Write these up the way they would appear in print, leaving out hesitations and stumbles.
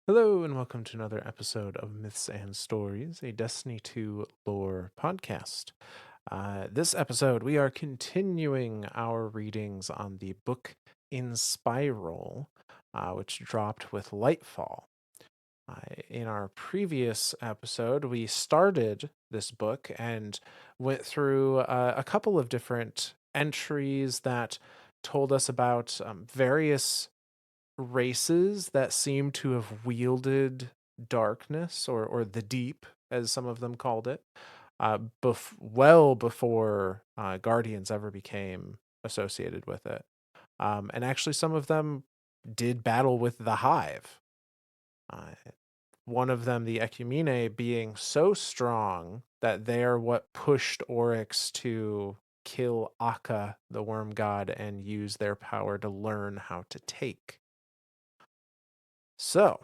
Hello, and welcome to another episode of Myths and Stories, a Destiny 2 lore podcast. This episode, we are continuing our readings on the book Inspiral, which dropped with Lightfall. In our previous episode, we started this book and went through a couple of different entries that told us about various races that seem to have wielded darkness or the deep, as some of them called it, well before Guardians ever became associated with it. And actually, some of them did battle with the Hive. Uh, One of them, the Ecumene, being so strong that they are what pushed Oryx to kill Akka, the worm god, and use their power to learn how to take. So,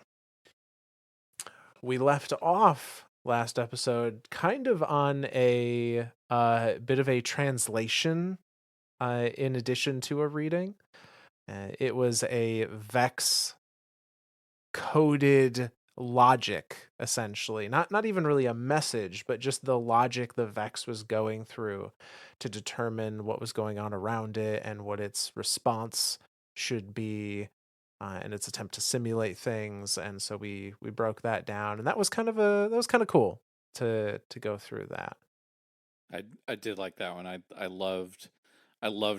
we left off last episode kind of on a bit of a translation in addition to a reading. It was a Vex coded logic, essentially. Not even really a message, but just the logic the Vex was going through to determine what was going on around it and what its response should be, and its attempt to simulate things. And so we broke that down, and that was kind of cool to go through that. I did like that one. I loved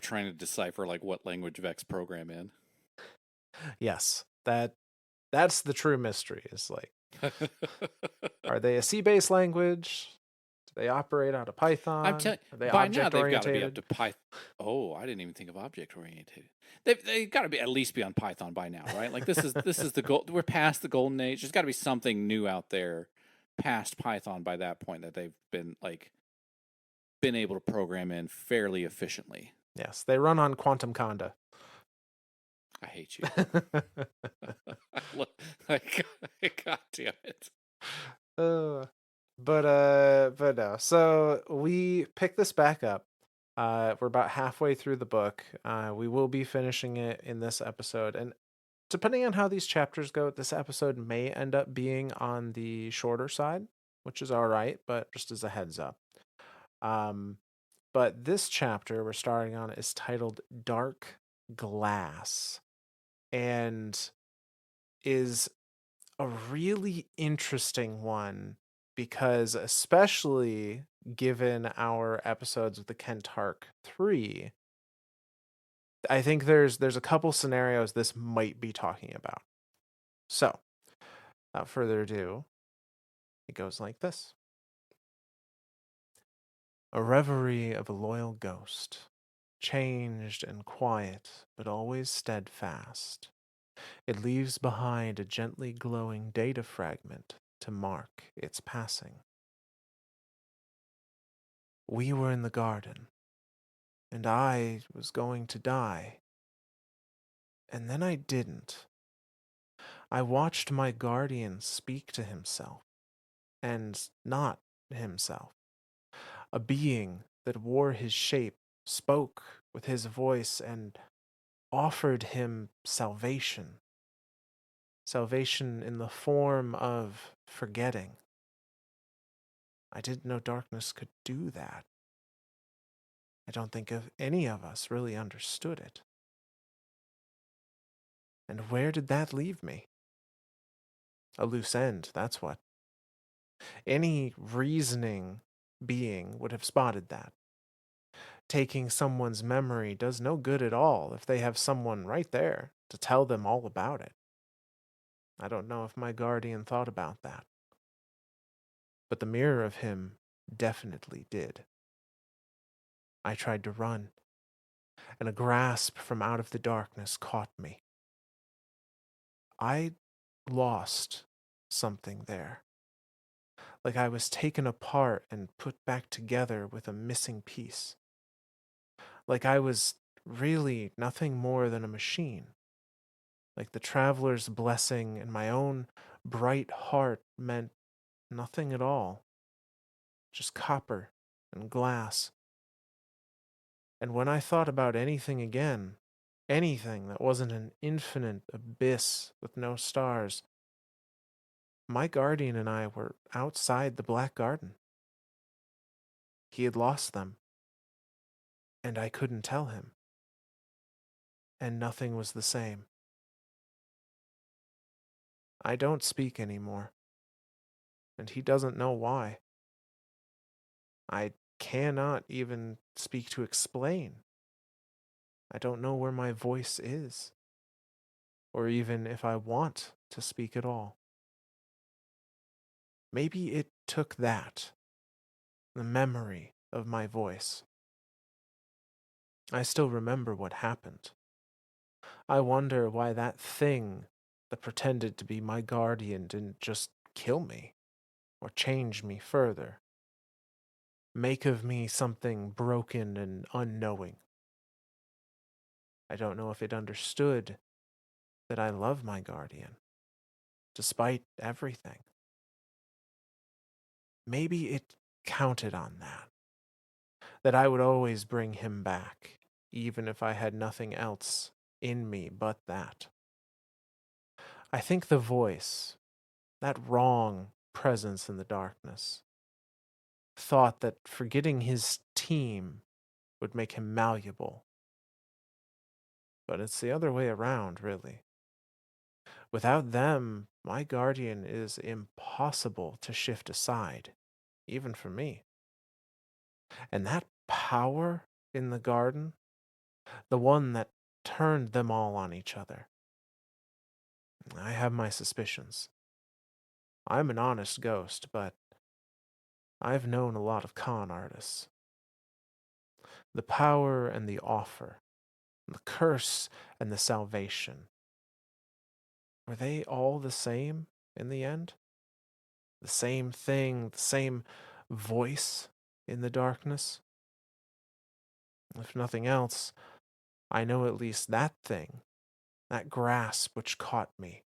trying to decipher like what language Vex program in. Yes, that's the true mystery. Is like, are they a C-based language? Do they operate out of I'm Python? telling Are they by now object they've got to be up orientated? to Python. Oh, I didn't even think of object oriented. They've got to be at least be on Python by now, right? Like this is the goal. We're past the golden age. There's got to be something new out there past Python by that point that they've been able to program in fairly efficiently. Yes, they run on quantum conda. I hate you. I love, like, God damn it. uh, but no. So we pick this back up. We're about halfway through the book. We will be finishing it in this episode, and depending on how these chapters go, this episode may end up being on the shorter side, which is all right. But just as a heads up, um, but this chapter we're starting on is titled "Dark Glass," and is a really interesting one because, especially given our episodes with the Kentark 3, I think there's a couple scenarios this might be talking about. So, without further ado, it goes like this. A reverie of a loyal ghost, changed and quiet, but always steadfast. It leaves behind a gently glowing data fragment to mark its passing. We were in the garden, and I was going to die. And then I didn't. I watched my guardian speak to himself, and not himself. A being that wore his shape spoke with his voice and offered him salvation. Salvation in the form of forgetting. I didn't know darkness could do that. I don't think any of us really understood it. And where did that leave me? A loose end, that's what. Any reasoning being would have spotted that. Taking someone's memory does no good at all if they have someone right there to tell them all about it. I don't know if my guardian thought about that, but the mirror of him definitely did. I tried to run, and a grasp from out of the darkness caught me. I lost something there, like I was taken apart and put back together with a missing piece, like I was really nothing more than a machine, like the traveler's blessing and my own bright heart meant nothing at all, just copper and glass. And when I thought about anything again, anything that wasn't an infinite abyss with no stars, my guardian and I were outside the Black Garden. He had lost them, and I couldn't tell him, and nothing was the same. I don't speak anymore, and he doesn't know why. I cannot even speak to explain. I don't know where my voice is, or even if I want to speak at all. Maybe it took that, the memory of my voice. I still remember what happened. I wonder why that thing that pretended to be my guardian didn't just kill me or change me further, make of me something broken and unknowing. I don't know if it understood that I love my guardian, despite everything. Maybe it counted on that I would always bring him back, even if I had nothing else in me but that. I think the voice, that wrong presence in the darkness, thought that forgetting his team would make him malleable. But it's the other way around, really. Without them, my guardian is impossible to shift aside, even for me. And that power in the garden, the one that turned them all on each other, I have my suspicions. I'm an honest ghost, but I've known a lot of con artists. The power and the offer, the curse and the salvation, were they all the same in the end? The same thing, the same voice in the darkness? If nothing else, I know at least that thing, that grasp which caught me,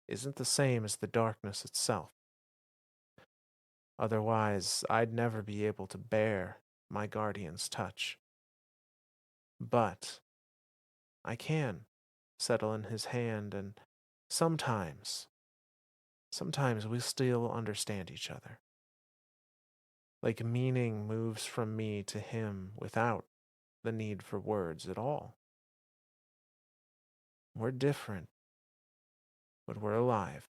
isn't the same as the darkness itself. Otherwise, I'd never be able to bear my guardian's touch. But I can settle in his hand, and sometimes, sometimes we still understand each other. Like meaning moves from me to him without the need for words at all. We're different, but we're alive.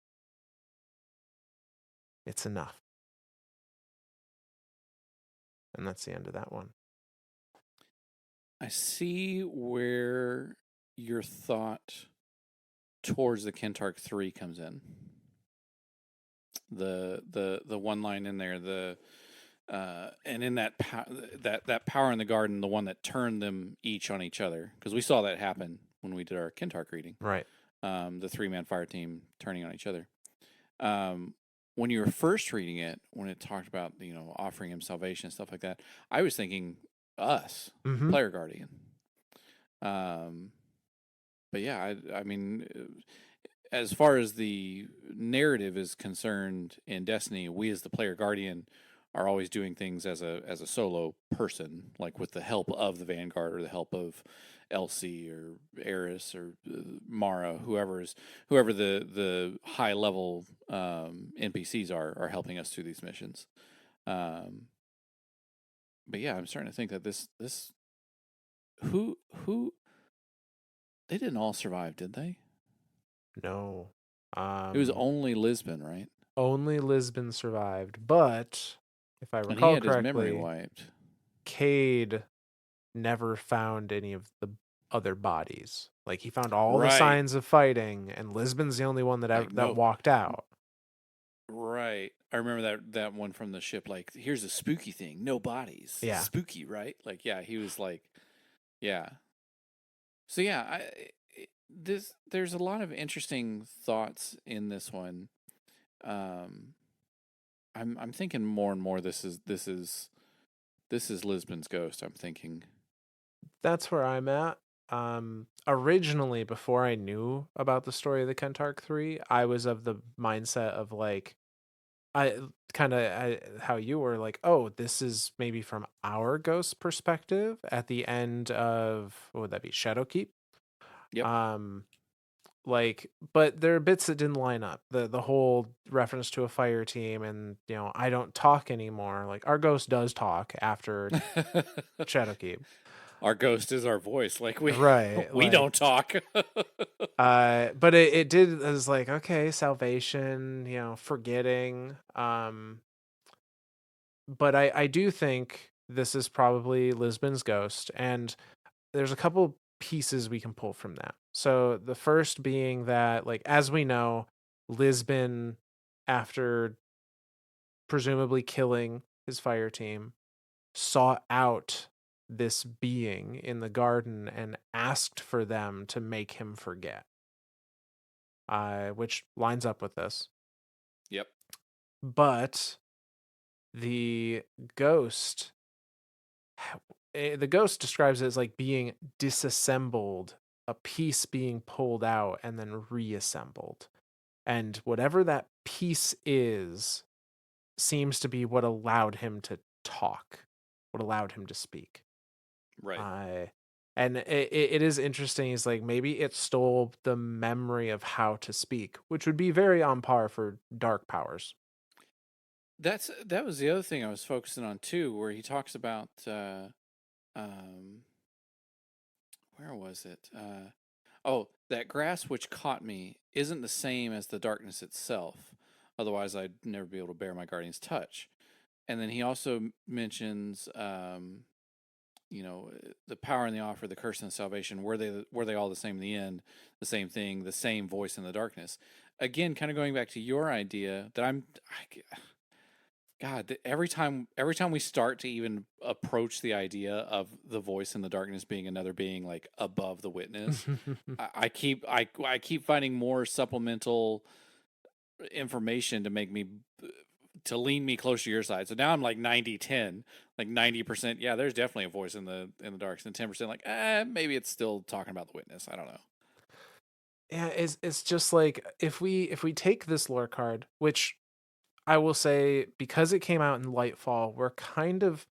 It's enough. And that's the end of that one. I see where your thought towards the Kentark 3 comes in. The one line in there, and in that that power in the garden, the one that turned them each on each other, because we saw that happen when we did our Kentark reading. Right. The 3-man fire team turning on each other. When you were first reading it, when it talked about offering him salvation and stuff like that, I was thinking us, Mm-hmm. player guardian. But yeah, I mean, as far as the narrative is concerned in Destiny, we as the player guardian are always doing things as a solo person, like with the help of the Vanguard or the help of Elsie or Eris or Mara, whoever the high level NPCs are helping us through these missions. But yeah, I'm starting to think that this who they didn't all survive, did they? No. It was only Lisbon, right? Only Lisbon survived, but if I And he recall had his memory correctly, wiped. Cade never found any of the other bodies. Like he found all the Right. signs of fighting, and Lisbon's the only one Like that no. walked out. Right. I remember that one from the ship. Like, here's a spooky thing. No bodies. Yeah. Spooky, right? Like, yeah, he was like, yeah. So yeah, there's a lot of interesting thoughts in this one. Um, I'm thinking more and more. This is Lisbon's ghost. I'm thinking. That's where I'm at. Originally, before I knew about the story of the Kentark 3, I was of the mindset of like, I kind of how you were like, oh, this is maybe from our ghost perspective at the end of, what would that be, Shadowkeep? Yep. Um, like, but there are bits that didn't line up. The whole reference to a fire team and, I don't talk anymore. Like, our ghost does talk after Shadowkeep. Our ghost is our voice. Like Right. we Like, don't talk. but it did, it was like, okay, salvation, forgetting. But I do think this is probably Lisbon's ghost, and there's a couple pieces we can pull from that. So the first being that, like, as we know, Lisbon, after presumably killing his fire team, sought out this being in the garden and asked for them to make him forget, which lines up with this. Yep. But the ghost the ghost describes it as like being disassembled, a piece being pulled out and then reassembled. And whatever that piece is seems to be what allowed him to talk, what allowed him to speak. Right. Uh, and it is interesting. Is like maybe it stole the memory of how to speak, which would be very on par for dark powers. That was the other thing I was focusing on too, where he talks about um, where was it? Oh, that grass which caught me isn't the same as the darkness itself. Otherwise, I'd never be able to bear my guardian's touch. And then he also mentions, the power and the offer, the curse and the salvation. Were they all the same in the end? The same thing, the same voice in the darkness. Again, kind of going back to your idea that God, every time we start to even approach the idea of the voice in the darkness being another being like above the witness, I keep finding more supplemental information to make me to lean me closer to your side. So now I'm like 90-10, like 90%. Yeah, there's definitely a voice in the dark, and 10% like, maybe it's still talking about the witness. I don't know. Yeah, it's just like if we take this lore card, which I will say because it came out in Lightfall, we're kind of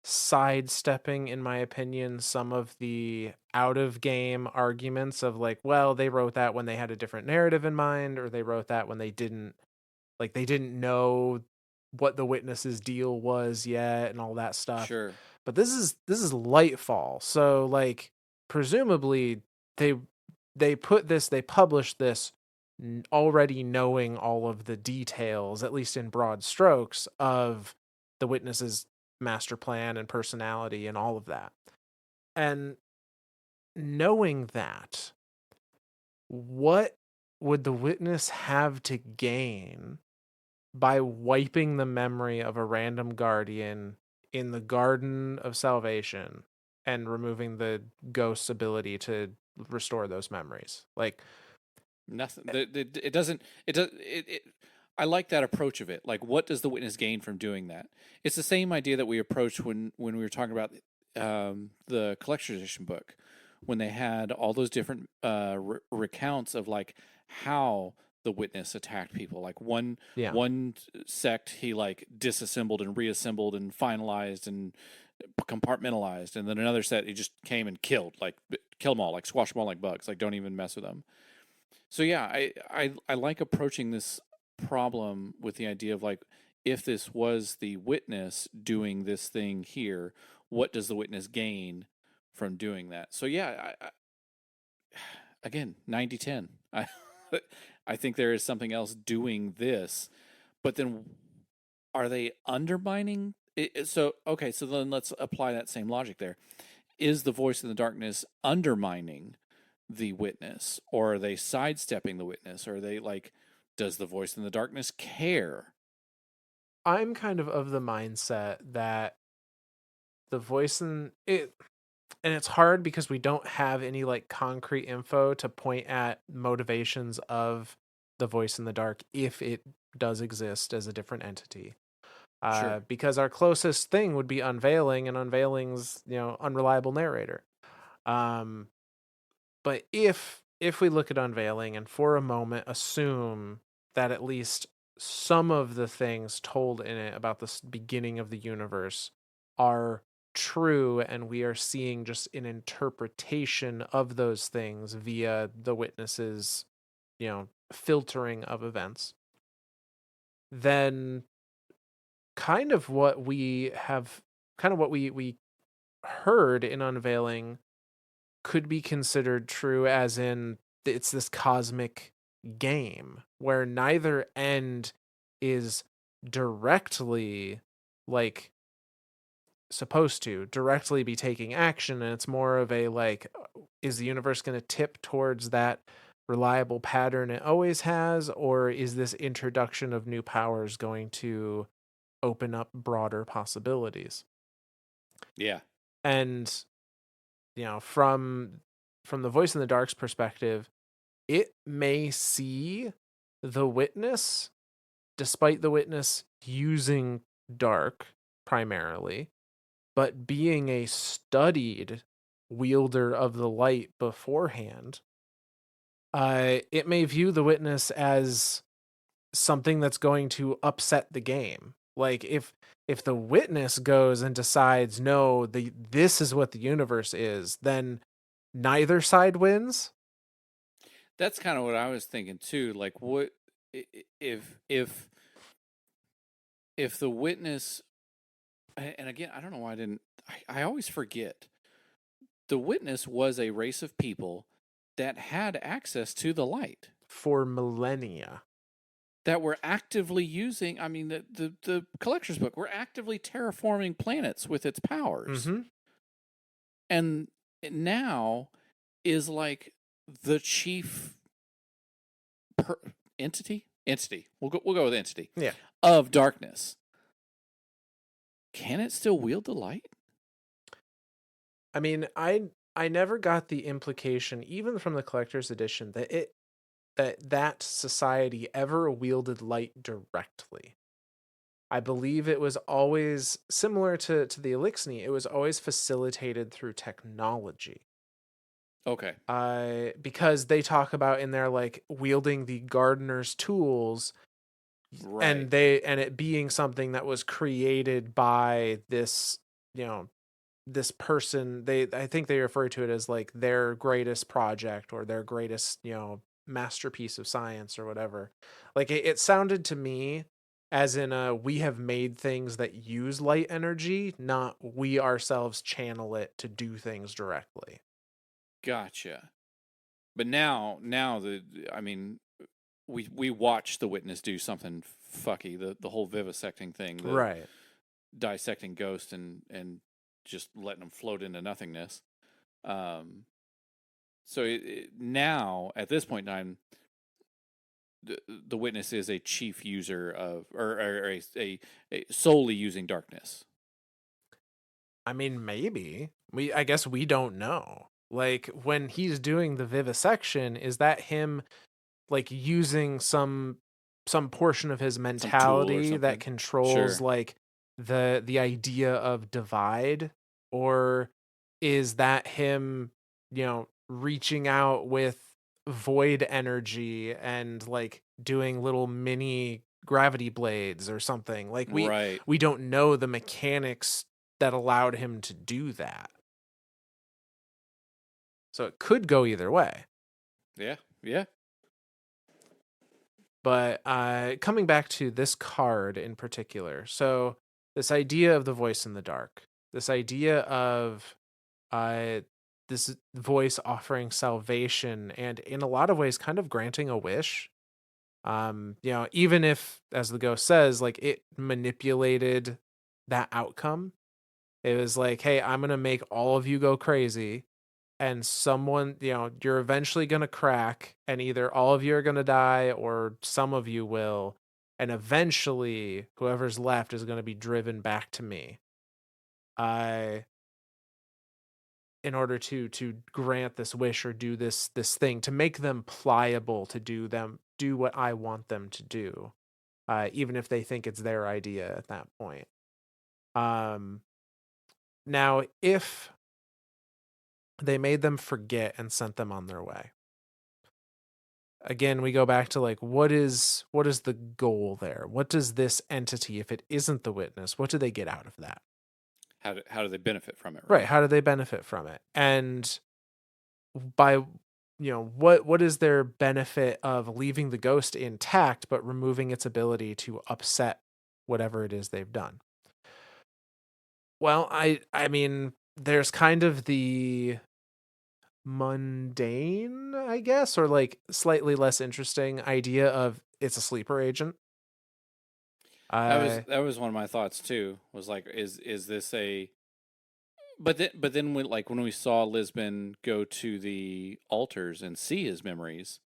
sidestepping, in my opinion, some of the out of game arguments of like, well, they wrote that when they had a different narrative in mind, or they wrote that when they didn't know what the witness's deal was yet and all that stuff. Sure. But this is Lightfall. So like presumably they they published this already knowing all of the details, at least in broad strokes, of the witness's master plan and personality and all of that. And knowing that, what would the witness have to gain by wiping the memory of a random guardian in the Garden of Salvation and removing the ghost's ability to restore those memories? Like, Nothing. It doesn't. It does. I like that approach of it. Like, what does the witness gain from doing that? It's the same idea that we approached when we were talking about the collector's edition book, when they had all those different recounts of like how the witness attacked people. Like yeah. one sect he like disassembled and reassembled and finalized and compartmentalized, and then another set he just came and killed them all, like squashed them all like bugs. Like, don't even mess with them. So yeah, I like approaching this problem with the idea of like, if this was the witness doing this thing here, what does the witness gain from doing that? So yeah, again, 90-10. I think there is something else doing this, but then are they undermining it? So okay, so then let's apply that same logic there. Is the voice in the darkness undermining the witness, or are they sidestepping the witness, or are they like, does the voice in the darkness care? I'm kind of the mindset that the voice in it, and it's hard because we don't have any like concrete info to point at motivations of the voice in the dark if it does exist as a different entity. Sure. Because our closest thing would be Unveiling, and Unveiling's unreliable narrator. Um, but if we look at Unveiling and for a moment assume that at least some of the things told in it about the beginning of the universe are true, and we are seeing just an interpretation of those things via the witness's, filtering of events, then kind of what we have, kind of what we heard in Unveiling could be considered true, as in it's this cosmic game where neither end is directly, like, supposed to directly be taking action, and it's more of a, like, is the universe going to tip towards that reliable pattern it always has, or is this introduction of new powers going to open up broader possibilities? Yeah. And from the voice in the dark's perspective, it may see the witness, despite the witness using dark primarily, but being a studied wielder of the light beforehand, it may view the witness as something that's going to upset the game. Like, if the witness goes and decides, no, this is what the universe is, then neither side wins. That's kind of what I was thinking too. Like, what if the witness, and again, I don't know why I didn't. I always forget. The witness was a race of people that had access to the light, For millennia. that were actively using. I mean, the collector's book. We're actively terraforming planets with its powers, Mm-hmm. and it now is like the chief entity. We'll go with entity Yeah. of darkness. Can it still wield the light? I mean, I never got the implication, even from the collector's edition, that society ever wielded light directly. I believe it was always similar to the Elixni. It was always facilitated through technology. Okay. Because they talk about in there, like, wielding the gardener's tools, Right. and it being something that was created by this, this person. I think they refer to it as, like, their greatest project or their greatest, masterpiece of science or whatever. Like, it sounded to me as in we have made things that use light energy, not we ourselves channel it to do things directly. Gotcha. But now I mean, we watched the witness do something fucky, the whole vivisecting thing, the Right. dissecting ghost and just letting them float into nothingness. Um, so now at this point in time, the witness is a chief user of, or a solely using darkness. I mean, maybe. I guess we don't know. Like, when he's doing the vivisection, is that him, like, using some portion of his Some tool or mentality that something. controls, Sure. like, the idea of divide, or is that him, reaching out with void energy and, like, doing little mini gravity blades or something? Like, Right. we don't know the mechanics that allowed him to do that. So it could go either way. Yeah. Yeah. But coming back to this card in particular, so this idea of the voice in the dark, this idea of uh, this voice offering salvation, and in a lot of ways, kind of granting a wish. Even if, as the ghost says, like, it manipulated that outcome. It was like, hey, I'm gonna make all of you go crazy, and someone, you're eventually going to crack, and either all of you are going to die or some of you will, and eventually whoever's left is going to be driven back to me, I in order to grant this wish or do this thing, to make them pliable to do what I want them to do, even if they think it's their idea at that point. um Now, if they made them forget and sent them on their way, again, we go back to, like, what is the goal there? What does this entity, if it isn't the witness, what do they get out of that? how do they benefit from it, Right, right? how do they benefit from it? And by what is their benefit of leaving the ghost intact but removing its ability to upset whatever it is they've done? Well, I mean, there's kind of the mundane, I guess, or like slightly less interesting idea of it's a sleeper agent. That was one of my thoughts too. Was like, is this a but then when we saw Lisbon go to the altars and see his memories,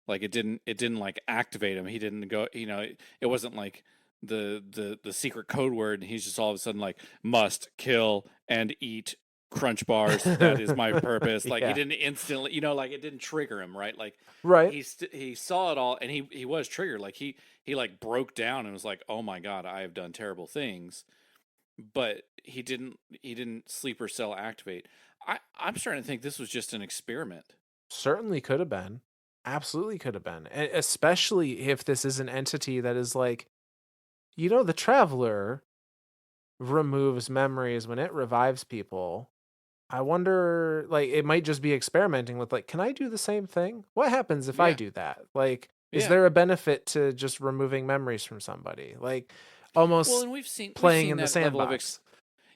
like it didn't like activate him. He didn't go, it wasn't like the secret code word and he's just all of a sudden like must kill and eat crunch bars. That is my purpose. Like he Yeah. didn't instantly, like it didn't trigger him, right? Like Right. he saw it all and he was triggered. Like he like broke down and was like, "Oh my god, I have done terrible things." But he didn't sleeper cell activate. I'm starting to think this was just an experiment. Certainly could have been. Absolutely could have been. Especially if this is an entity that is like, the traveler removes memories when it revives people. I wonder, like, it might just be experimenting with, like, can I do the same thing? What happens if I Yeah. do that? Like, is Yeah. there a benefit to just removing memories from somebody? Like, Well, almost and we've playing seen in the that level of sandbox.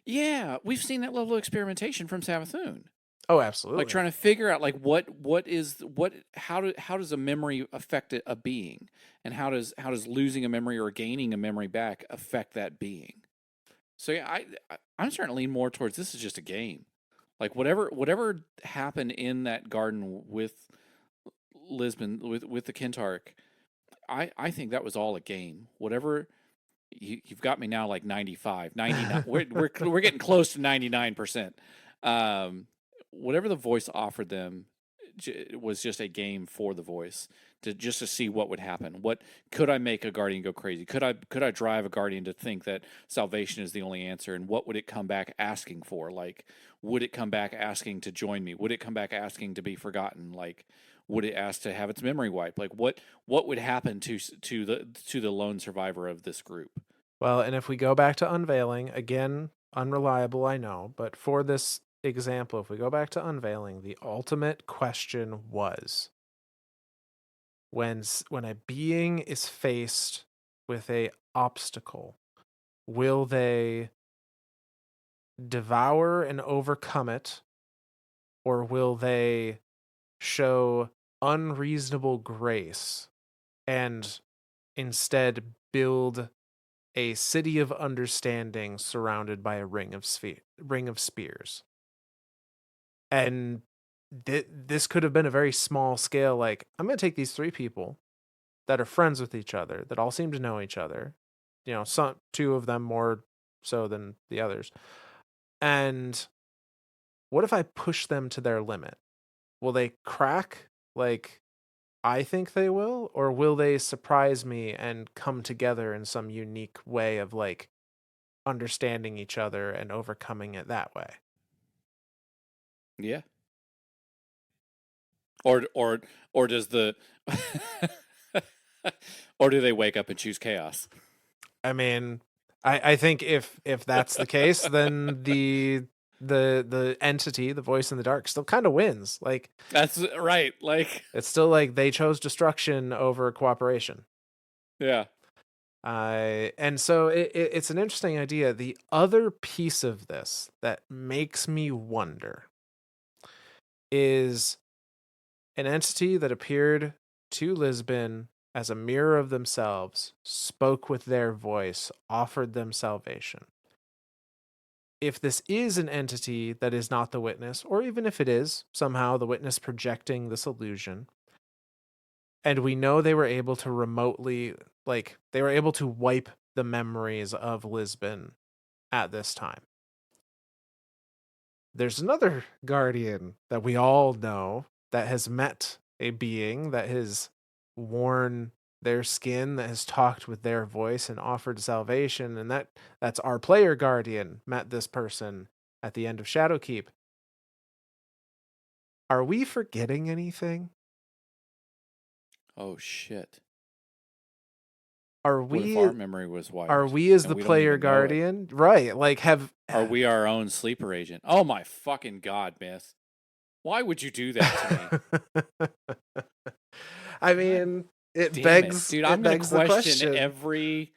yeah, we've seen that level of experimentation from Savathun. Oh, Like absolutely. trying to figure out like what is what how does a memory affect a being, and how does losing a memory or gaining a memory back affect that being? So yeah, I'm starting to lean more towards this is just a game. Like whatever happened in that garden with Lisbon with the Kentark, I think that was all a game. Whatever you've got me now like 95, 99. We're getting close to 99%. Um, whatever the voice offered them was just a game for the voice to see what would happen. What could I make a guardian go crazy? Could I drive a guardian to think that salvation is the only answer? And what would it come back asking for? Like, would it come back asking to join me? Would it come back asking to be forgotten? Like, would it ask to have its memory wiped? Like, what would happen to the lone survivor of this group? Well, and if we go back to unveiling, again, unreliable, I know, but for this example, if we go back to unveiling, the ultimate question was when a being is faced with a obstacle, will they devour and overcome it, or will they show unreasonable grace and instead build a city of understanding surrounded by a ring of spears? And this could have been a very small scale, like, I'm going to take these three people that are friends with each other, that all seem to know each other, some two of them more so than the others, and what if I push them to their limit? Will they crack like I think they will, or will they surprise me and come together in some unique way of like understanding each other and overcoming it that way? Yeah. Or does the or do they wake up and choose chaos? I mean, I think if that's the case, then the entity, the voice in the dark, still kind of wins. Like, That's right. Like, it's still like they chose destruction over cooperation. yeah. And so it's an interesting idea. The other piece of this that makes me wonder is an entity that appeared to Lisbon as a mirror of themselves, spoke with their voice, offered them salvation. If this is an entity that is not the witness, or even if it is somehow the witness projecting this illusion, and we know they were able to remotely, like, they were able to wipe the memories of Lisbon at this time. There's another guardian that we all know that has met a being that has worn their skin, that has talked with their voice and offered salvation, and that's our player guardian met this person at the end of Shadowkeep. Are we forgetting anything? Oh shit. are What if we our memory was are wiped we as and the we don't player even know it? guardian? Right. Like have Are we our own sleeper agent? Oh my fucking god, Myth. Why would you do that to me? I God mean, it damn it. begs Dude, I'm it going to begs the question question.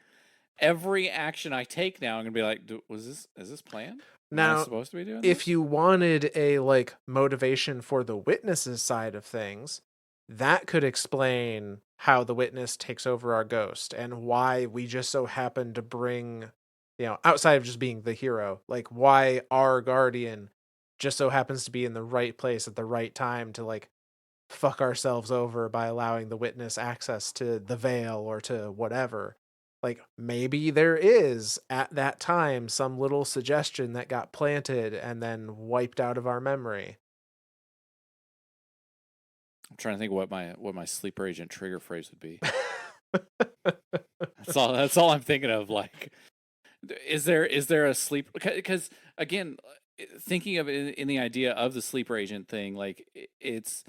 every action I take now. I'm going to be like, is this planned? Am I Now, supposed to be doing if this? you wanted a like motivation for the witness's side of things, that could explain how the witness takes over our ghost and why we just so happen to bring, outside of just being the hero, like why our guardian just so happens to be in the right place at the right time to like fuck ourselves over by allowing the witness access to the veil or to whatever. Like maybe there is at that time some little suggestion that got planted and then wiped out of our memory. I'm trying to think what my sleeper agent trigger phrase would be. That's all I'm thinking of. Like, is there a sleep? Because again, thinking of it in the idea of the sleeper agent thing, like it's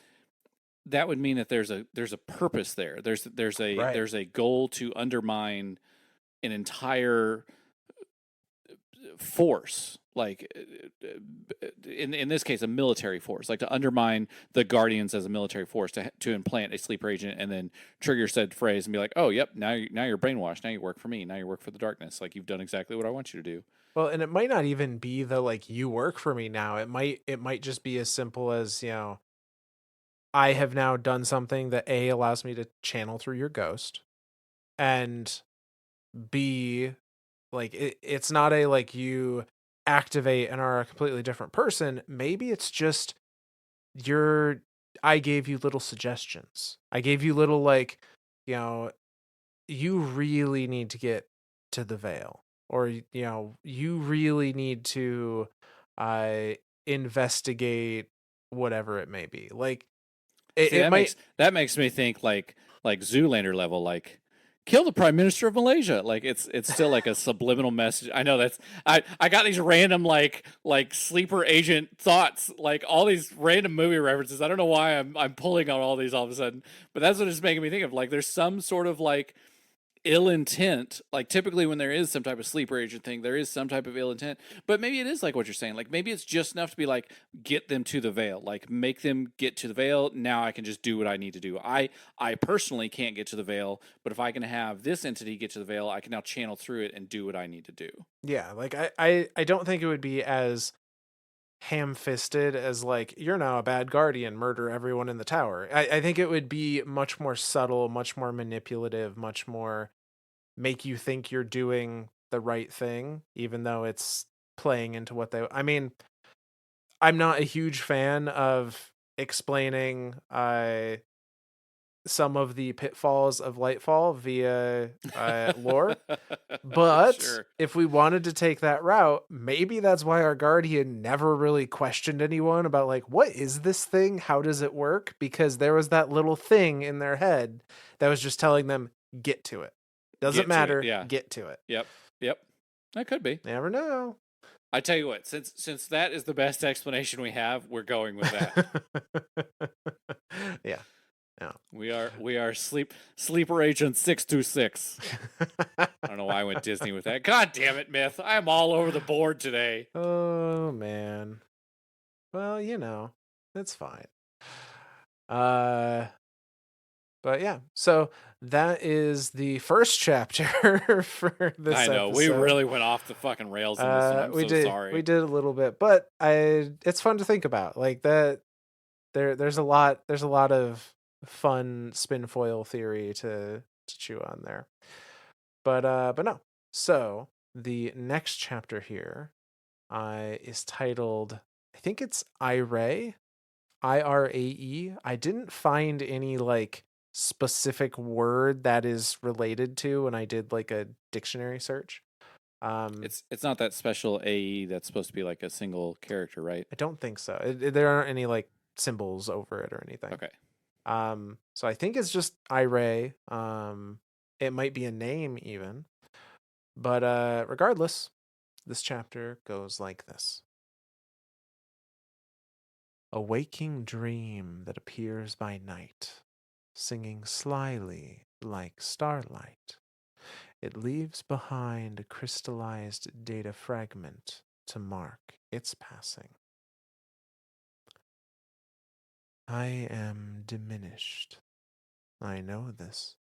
that would mean that there's a purpose there. Right. There's a goal to undermine an entire force, like in this case a military force, like to undermine the guardians as a military force, to implant a sleeper agent and then trigger said phrase and be like, oh yep, now you're brainwashed, now you work for me, now you work for the darkness, like you've done exactly what I want you to do. Well, and it might not even be the like you work for me now. It might just be as simple as, I have now done something that A allows me to channel through your ghost and B like it's not a like you activate and are a completely different person. Maybe it's just you're I gave you little suggestions. I gave you little like, you know, you really need to get to the veil or you really need to uh investigate whatever it may be. Like it, See, it might that makes me think like Zoolander level, like kill the prime minister of Malaysia. Like it's still like a subliminal message. I know that's I got these random like sleeper agent thoughts, like all these random movie references. I don't know why I'm pulling on all these all of a sudden, but that's what it's making me think of. Like there's some sort of like ill intent. Like typically when there is some type of sleeper agent thing, there is some type of ill intent, but maybe it is like what you're saying, like maybe it's just enough to be like, get them to the veil, like make them get to the veil. Now I can just do what I need to do. I personally can't get to the veil, but if I can have this entity get to the veil, I can now channel through it and do what I need to do. yeah, like I don't think it would be as ham-fisted as like you're now a bad guardian, murder everyone in the tower. I think it would be much more subtle, much more manipulative, much more make you think you're doing the right thing even though it's playing into what they I mean, I'm not a huge fan of explaining some of the pitfalls of Lightfall via lore. But Sure. if we wanted to take that route, maybe that's why our guardian never really questioned anyone about like, what is this thing? How does it work? Because there was that little thing in their head that was just telling them, get to it. Doesn't Get to it. matter, Yeah. get to it. Yep. Yep. That could be. Never know. I tell you what, since that is the best explanation we have, we're going with that. Yeah. Yeah. We are sleeper agent 626. I don't know why I went Disney with that. God damn it, Myth. I'm all over the board today. Oh man. Well, it's fine. Uh but yeah. So that is the first chapter for this I know. We episode. really went off the fucking rails in this one. I'm We so did sorry. a little bit, but it's fun to think about. Like that there's a lot of fun spin foil theory to chew on there. But no. So the next chapter here is titled, I think it's Irae, Irae. I didn't find any like specific word that is related to when I did like a dictionary search. It's not that special AE that's supposed to be like a single character, right? I don't think so. There aren't any like symbols over it or anything. Okay. So I think it's just Irae. It might be a name even, but regardless, this chapter goes like this. A waking dream that appears by night, singing slyly like starlight, It leaves behind a crystallized data fragment to mark its passing. I am diminished. I know this.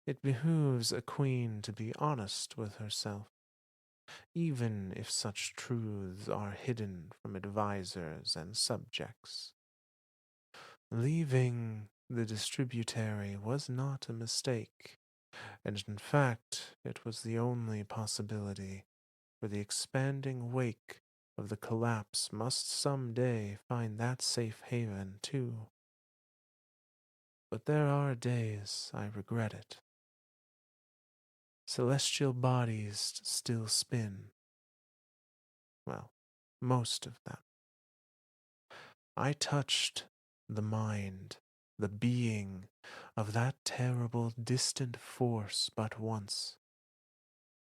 It behooves a queen to be honest with herself, even if such truths are hidden from advisers and subjects. Leaving the distributary was not a mistake, and in fact it was the only possibility, for the expanding wake of the collapse must some day find that safe haven too. But there are days I regret it. Celestial bodies still spin. Well, most of them. I touched the mind, the being of that terrible distant force but once,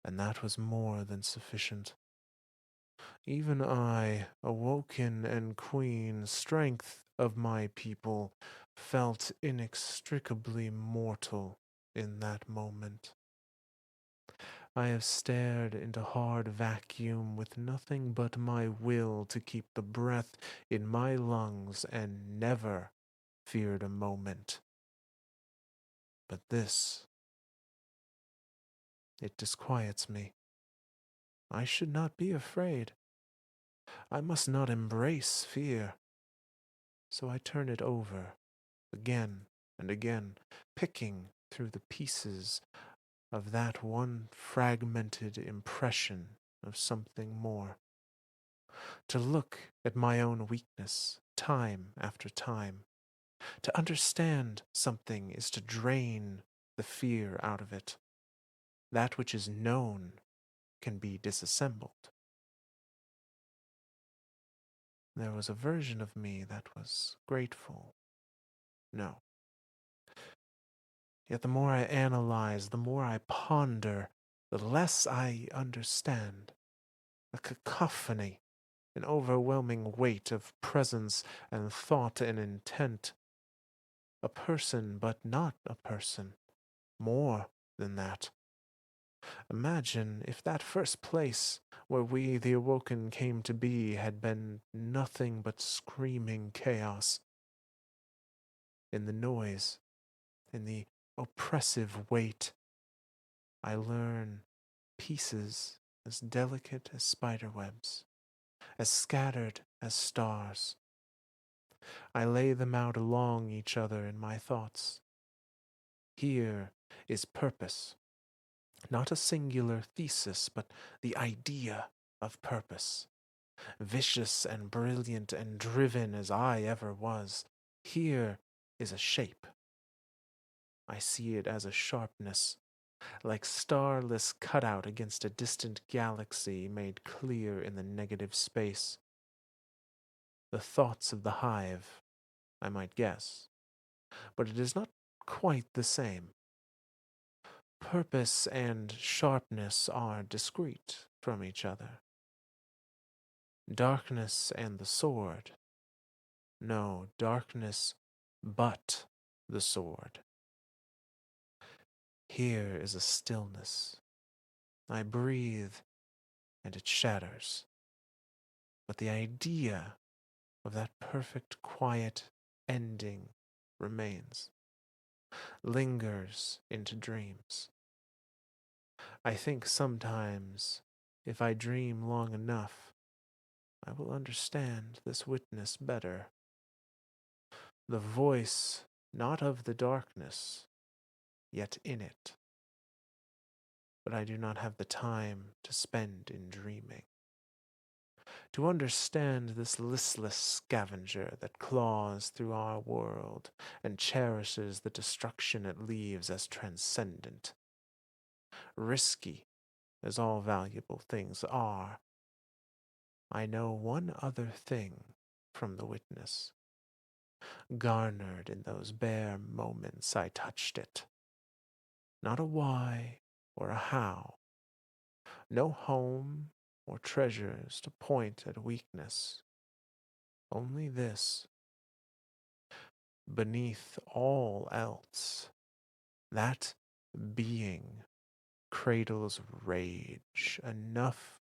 and that was more than sufficient. Even I, awoken and queen, strength of my people, felt inextricably mortal in that moment. I have stared into hard vacuum with nothing but my will to keep the breath in my lungs and never feared a moment. But this, it disquiets me. I should not be afraid. I must not embrace fear. So I turn it over again and again, picking through the pieces of that one fragmented impression of something more. To look at my own weakness time after time. To understand something is to drain the fear out of it. That which is known can be disassembled. There was a version of me that was grateful. No. Yet the more I analyze, the more I ponder, the less I understand. A cacophony, an overwhelming weight of presence and thought and intent. A person, but not a person. More than that. Imagine if that first place where we, the awoken, came to be had been nothing but screaming chaos. In the noise, in the oppressive weight, I learn pieces as delicate as spiderwebs, as scattered as stars. I lay them out along each other in my thoughts. Here is purpose, not a singular thesis, but the idea of purpose. Vicious and brilliant and driven as I ever was, here is a shape. I see it as a sharpness, like starless cutout against a distant galaxy made clear in the negative space. The thoughts of the hive, I might guess, but it is not quite the same. Purpose and sharpness are discrete from each other. Darkness and the sword. No, darkness but the sword. Here is a stillness. I breathe, and it shatters. But the idea of that perfect quiet ending remains, lingers into dreams. I think sometimes, if I dream long enough, I will understand this witness better. The voice not of the darkness, yet in it. But I do not have the time to spend in dreaming. To understand this listless scavenger that claws through our world and cherishes the destruction it leaves as transcendent. Risky as all valuable things are, I know one other thing from the witness, garnered in those bare moments I touched it. Not a why or a how, no home or treasures to point at weakness. Only this, beneath all else, that being cradle's rage, enough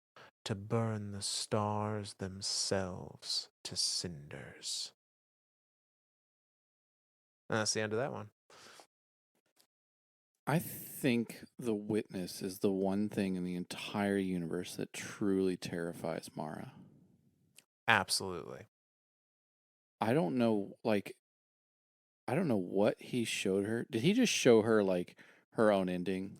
to burn the stars themselves to cinders. And that's the end of that one. I think the witness is the one thing in the entire universe that truly terrifies Mara. Absolutely. I don't know, like, I don't know what he showed her. Did he just show her, like, her own ending?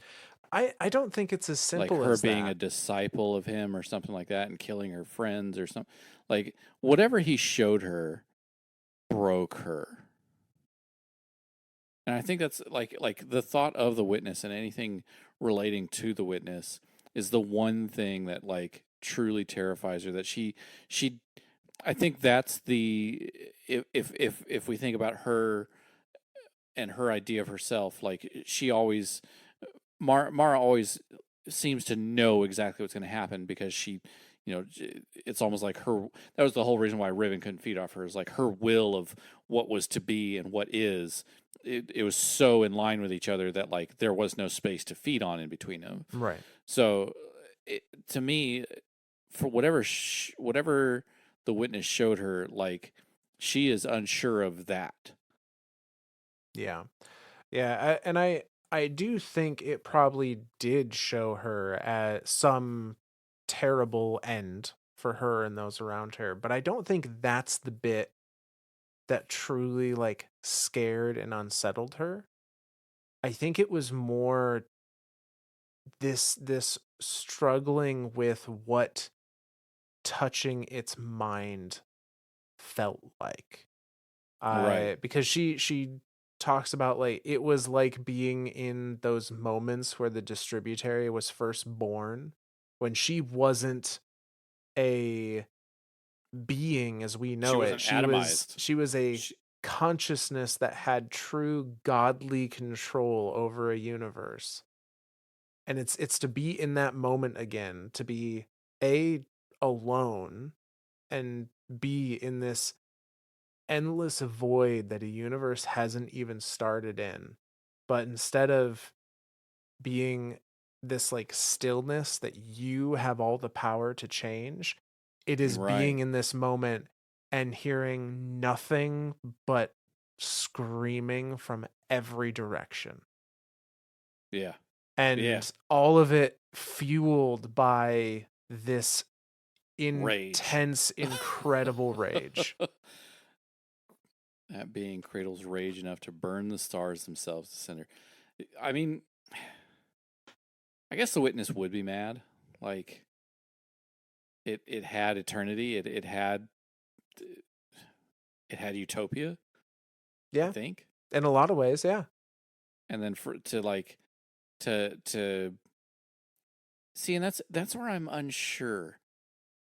I don't think it's as Like simple her as being that. a disciple of him or something like that and killing her friends or something? Like, whatever he showed her broke her. And I think that's like the thought of the witness and anything relating to the witness is the one thing that like truly terrifies her, that she I think that's the if we think about her and her idea of herself, like she always Mara always seems to know exactly what's going to happen because she, you know, it's almost like her. That was the whole reason why Riven couldn't feed off her, is like her will of what was to be and what is. It was so in line with each other that like there was no space to feed on in between them. Right. So, to me, for whatever the witness showed her, like she is unsure of that. Yeah. Yeah, and I do think it probably did show her at some terrible end for her and those around her, but I don't think that's the bit that truly like scared and unsettled her. I think it was more this struggling with what touching its mind felt like. Right. Because she talks about like it was like being in those moments where the distributary was first born, when she wasn't a being as we She know it. wasn't atomized. She was a She, consciousness that had true godly control over a universe. And it's to be in that moment again, to be a alone, and be in this endless void that a universe hasn't even started in. But instead of being this like stillness that you have all the power to change, it is being right. in this moment and hearing nothing but screaming from every direction. Yeah. Yeah. And all of it fueled by this Rage. intense, incredible rage. That being cradles rage enough to burn the stars themselves to center. I mean, I guess the witness would be mad. Like it had eternity. It had utopia, I Yeah, think. in a lot of ways, yeah. And then for to like to see, and that's where I'm unsure.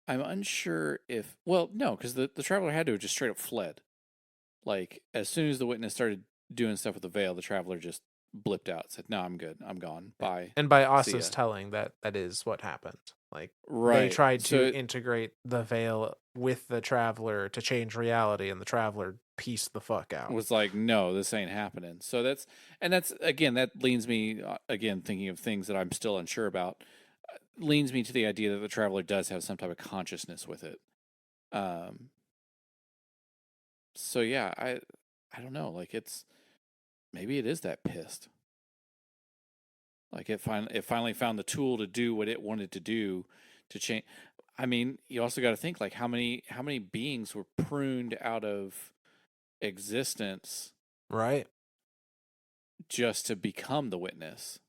I'm unsure if, well, no, because the traveler had to have just straight up fled. Like as soon as the witness started doing stuff with the veil, the traveler just blipped out, said, "No, I'm good. I'm gone. Yeah. Bye. And by See Asa's ya." telling, that is what happened. Like they Right. tried So to integrate the veil with the traveler to change reality, and the traveler pieced the fuck out. was like, "No, this ain't happening." So that's again, that leans me again thinking of things that I'm still unsure about. Leans me to the idea that the traveler does have some type of consciousness with it. Um. So yeah, I don't know. Like it's maybe it is that pissed. Like it finally found the tool to do what it wanted to do to change. I mean, you also got to think like how many beings were pruned out of existence Right. just to become the witness.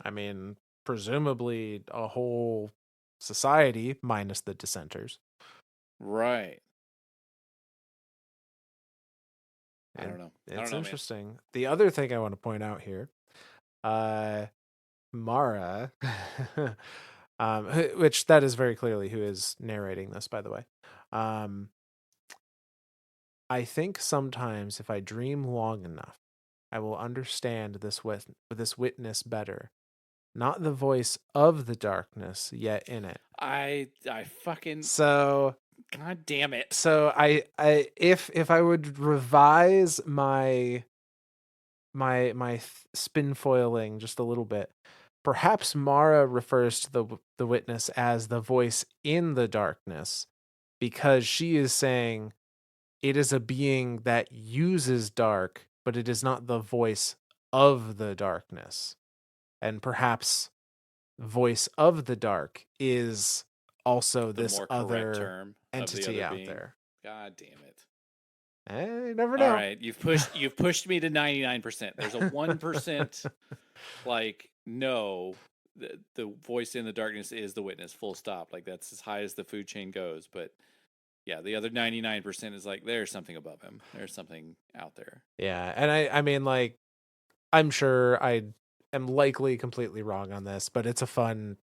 I mean, presumably a whole society minus the dissenters. Right. I And don't know. I don't it's know, man. interesting. The other thing I want to point out here, uh Mara, which that is very clearly who is narrating this, by the way. Um, I think sometimes if I dream long enough, I will understand this witness better. Not the voice of the darkness yet in it. I fucking So god damn it. so I if I would revise my spin foiling just a little bit. Perhaps Mara refers to the witness as the voice in the darkness because she is saying it is a being that uses dark, but it is not the voice of the darkness. And perhaps voice of the dark is also The this more correct other term of the entity other out being. there. God damn it. You never All know. right, you've pushed me to 99%. There's a 1% like no, the voice in the darkness is the witness, full stop. Like that's as high as the food chain goes, but yeah, the other 99% is like there's something above him. There's something out there. Yeah, and I mean like I'm sure I am likely completely wrong on this, but it's a fun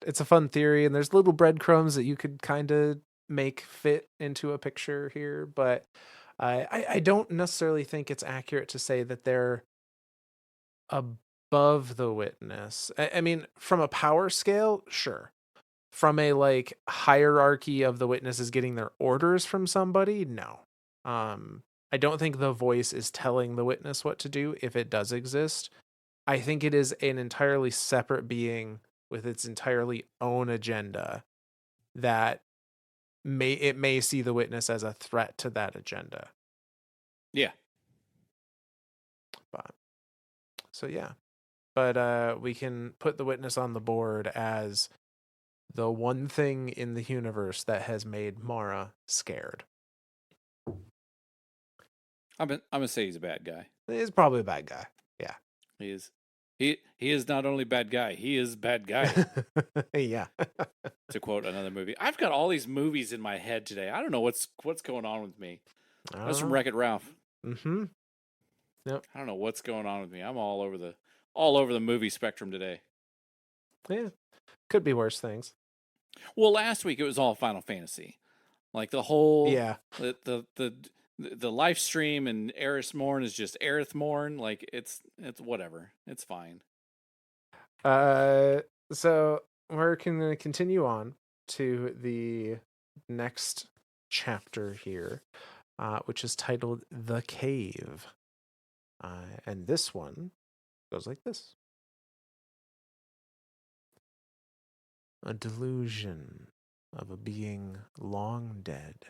theory and there's little breadcrumbs that you could kind of make fit into a picture here, but I don't necessarily think it's accurate to say that they're above the witness. I mean, from a power scale, sure. From a like hierarchy of the witnesses getting their orders from somebody, no. I don't think the voice is telling the witness what to do if it does exist. I think it is an entirely separate being with its entirely own agenda that may see the witness as a threat to that agenda. Yeah. But so yeah. But we can put the witness on the board as the one thing in the universe that has made Mara scared. I'm gonna say he's a bad guy. He's probably a bad guy. Yeah. He is he is not only bad guy, he is bad guy. Yeah. To quote another movie. I've got all these movies in my head today. I don't know what's going on with me. That's from Oh. Wreck-It Ralph. Mm-hmm. Yep. I don't know what's going on with me. I'm all over the movie spectrum today. Yeah. Could be worse things. Well, last week it was all Final Fantasy. Like the whole Yeah. the live stream and Eris Morn is just Aerith Morn. Like it's whatever. It's fine. Uh so we're gonna continue on to the next chapter here, which is titled The Cave. And this one goes like this. A delusion of a being long dead,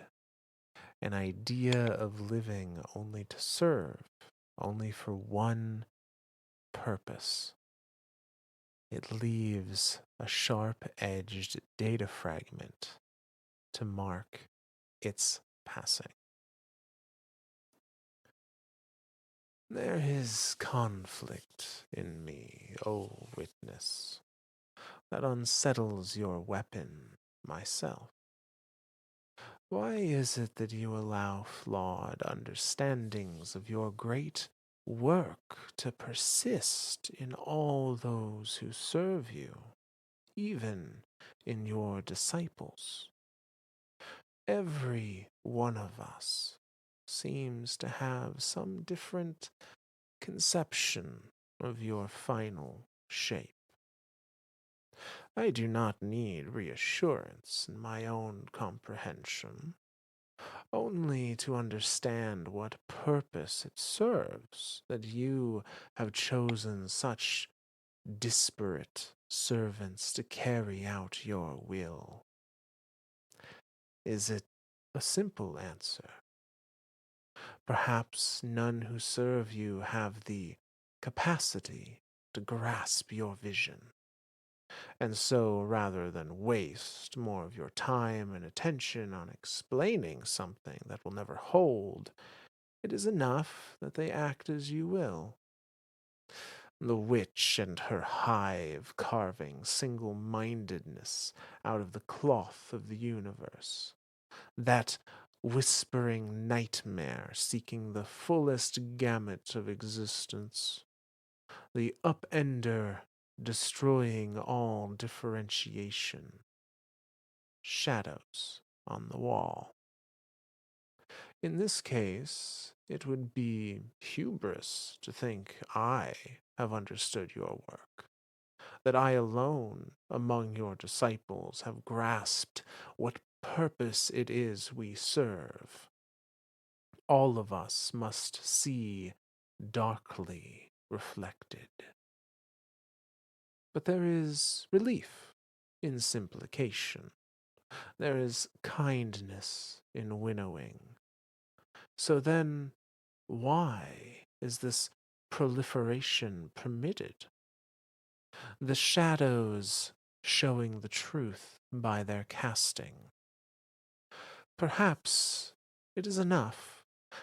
an idea of living only to serve, only for one purpose. It leaves a sharp-edged data fragment to mark its passing. There is conflict in me, O witness, that unsettles your weapon, myself. Why is it that you allow flawed understandings of your great work to persist in all those who serve you, even in your disciples? Every one of us seems to have some different conception of your final shape. I do not need reassurance in my own comprehension, only to understand what purpose it serves that you have chosen such disparate servants to carry out your will. Is it a simple answer? Perhaps none who serve you have the capacity to grasp your vision. And so, rather than waste more of your time and attention on explaining something that will never hold, it is enough that they act as you will. The witch and her hive carving single mindedness out of the cloth of the universe. That whispering nightmare seeking the fullest gamut of existence. The upender destroying all differentiation. Shadows on the wall. In this case, it would be hubris to think I have understood your work, that I alone among your disciples have grasped what purpose it is we serve. All of us must see darkly reflected. But there is relief in simplification. There is kindness in winnowing. So then, why is this proliferation permitted? The shadows showing the truth by their casting. Perhaps it is enough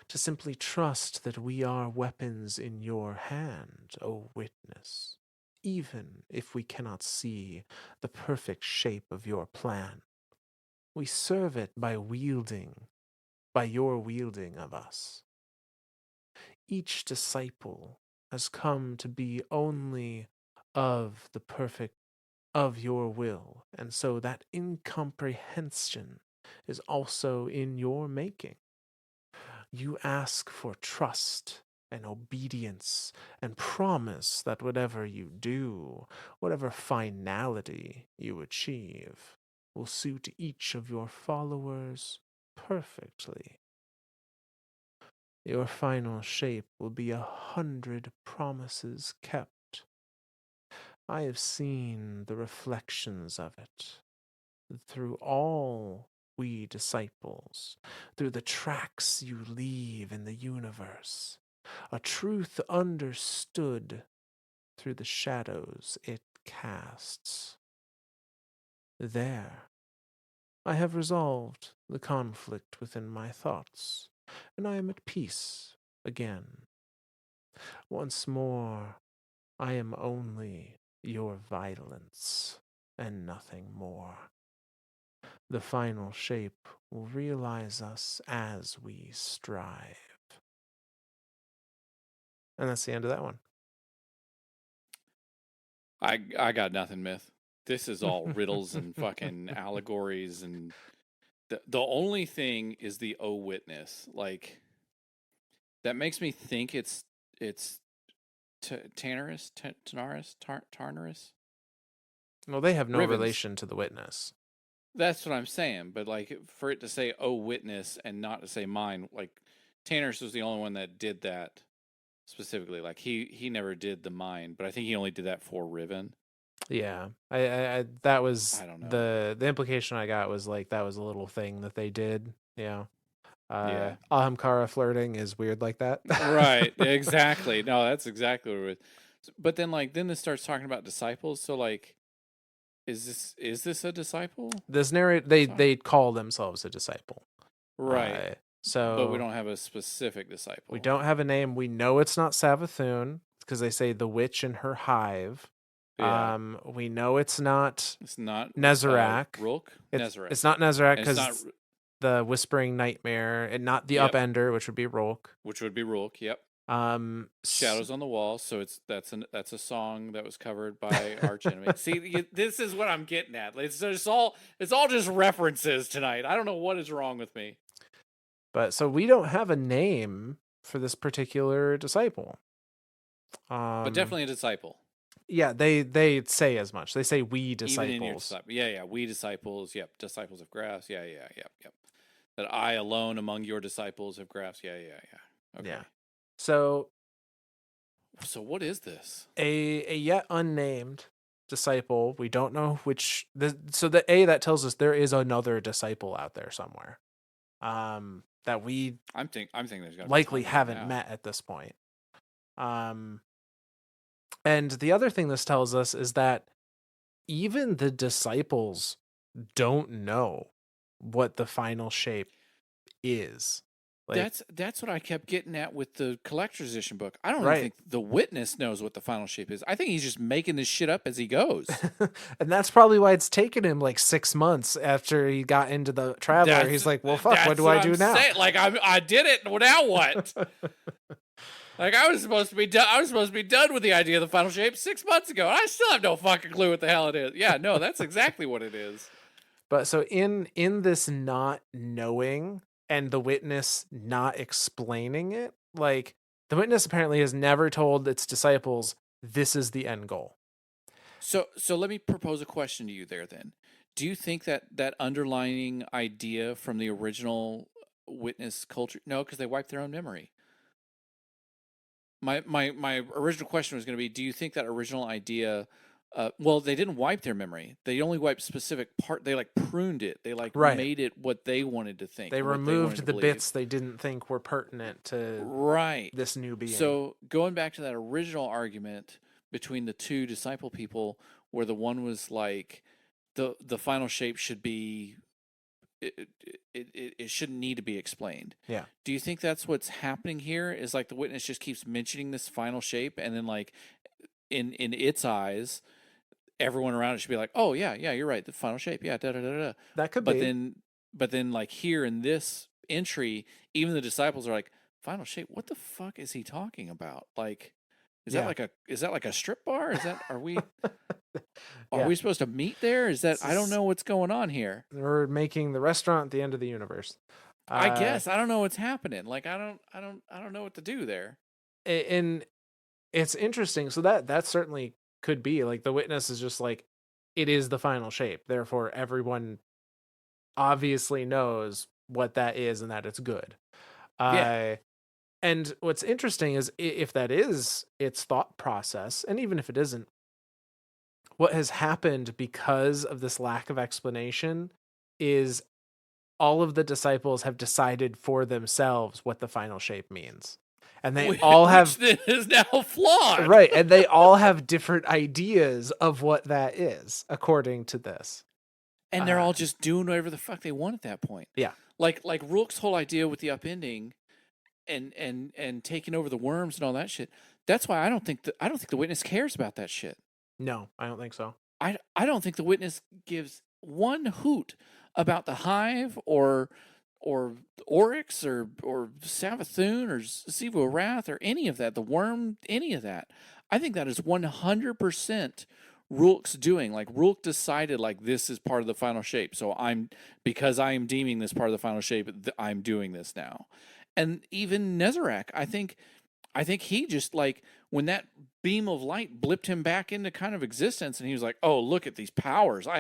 to simply trust that we are weapons in your hand, O witness, even if we cannot see the perfect shape of your plan. We serve it by your wielding of us. Each disciple has come to be only of the perfect of your will, and so that incomprehension is also in your making. You ask for trust and obedience and promise that whatever you do, whatever finality you achieve, will suit each of your followers perfectly. Your final shape will be 100 promises kept. I have seen the reflections of it through all we disciples, through the tracks you leave in the universe, a truth understood through the shadows it casts. There, I have resolved the conflict within my thoughts, and I am at peace again. Once more, I am only your violence and nothing more. The final shape will realize us as we strive. And that's the end of that one. I got nothing, Myth. This is all riddles and fucking allegories, and the only thing is the O witness. Like, that makes me think it's Tanaris, Tarnaris. Well, they have no Rivens. relation to the witness. That's what I'm saying. But like, for it to say "oh witness" and not to say "mine," like Tanner's was the only one that did that specifically. Like he never did the mine, but I think he only did that for Riven. Yeah, I that was I don't know. the implication I got was like that was a little thing that they did. Yeah, Yeah, Ahamkara flirting is weird like that. right. Exactly. No, that's exactly what it was. But then this starts talking about disciples. So like, is this a disciple? This narrate they call themselves a disciple. Right. Uh, But we so don't have a specific we disciple. don't have a name. We know it's not Savathun because they say the witch in her hive. Yeah. We know it's not It's not Nezarek. Rulk, It's Nezarek. not Nezarek And it's not. because the Whispering Nightmare, and not the Yep. Upender, which would be Rolk. Which would be Rulk. Yep. Um, Shadows on the Wall. So that's a song that was covered by Arch Enemy. See, this is what I'm getting at. It's all just references tonight. I don't know what is wrong with me. but so we don't have a name for this particular disciple. But definitely a disciple. Yeah, they say as much. They say we Even in your disciples. disciple. Yeah. We disciples. Yep. Disciples of grass. Yeah. Yep. That I alone among your disciples of grass. Yeah. Okay. Yeah. So So what is this? a yet unnamed disciple. We don't know which. So the A that tells us there is another disciple out there somewhere. That we I'm thinking there's got to be likely tons of them haven't now. met at this point. And the other thing this tells us is that even the disciples don't know what the final shape is. Like, That's what I kept getting at with the collector's edition book. I don't even right. think the witness knows what the final shape is. I think he's just making this shit up as he goes. And that's probably why it's taken him like 6 months after he got into the Traveler. He's like, well, fuck, what That's do what I I'm do now? saying. Like I did it. Well, now what? Like I was supposed to be done. I was supposed to be done with the idea of the final shape 6 months ago, and I still have no fucking clue what the hell it is. Yeah, no, that's exactly what it is. But so in this not knowing and the witness not explaining it, like the witness apparently has never told its disciples this is the end goal. So let me propose a question to you there. Then, do you think that underlining idea from the original witness culture? No, because they wiped their own memory. My original question was going to be, do you think that original idea? Well, they didn't wipe their memory. They only wiped specific part. They like pruned it. They like Right. made it what they wanted to think They or what they wanted removed to the believe. bits they didn't think were pertinent to Right. this new being. So going back to that original argument between the two disciple people, where the one was like, the final shape should be it shouldn't need to be explained. Yeah. Do you think that's what's happening here? Is like the witness just keeps mentioning this final shape, and then like in its eyes, everyone around it should be like, "Oh yeah, yeah, you're right, the final shape, yeah, da da da da." That could But be. then, but then, like here in this entry, even the disciples are like, "Final shape? What the fuck is he talking about? Like, Yeah. is that like a strip bar? Is that are Yeah. we supposed to meet there? Is that This I don't is know what's going on here." we're making the restaurant at the end of the universe. I Uh guess I don't know what's happening. Like I don't know what to do there. and it's interesting. So that certainly could be like the witness is just like it is the final shape. Therefore everyone obviously knows what that is and that it's good. Yeah. Uh and what's interesting is if that is its thought process, and even if it isn't, what has happened because of this lack of explanation is all of the disciples have decided for themselves what the final shape means. And they all Which have then is now flawed. right, and they all have different ideas of what that is according to this. And they're Uh all just doing whatever the fuck they want at that point. yeah. Like Rook's whole idea with the upending and taking over the worms and all that shit. That's why I don't think the witness cares about that shit. No, I don't think so. I don't think the witness gives one hoot about the hive or Oryx or Savathun or Sivu Wrath or any of that, the worm, any of that. I think that is 100% Rulk's doing. Like Rulk decided like this is part of the final shape. So because I am deeming this part of the final shape, I'm doing this now. And even Nezarek, I think he just like when that beam of light blipped him back into kind of existence, and he was like, "Oh, look at these powers! I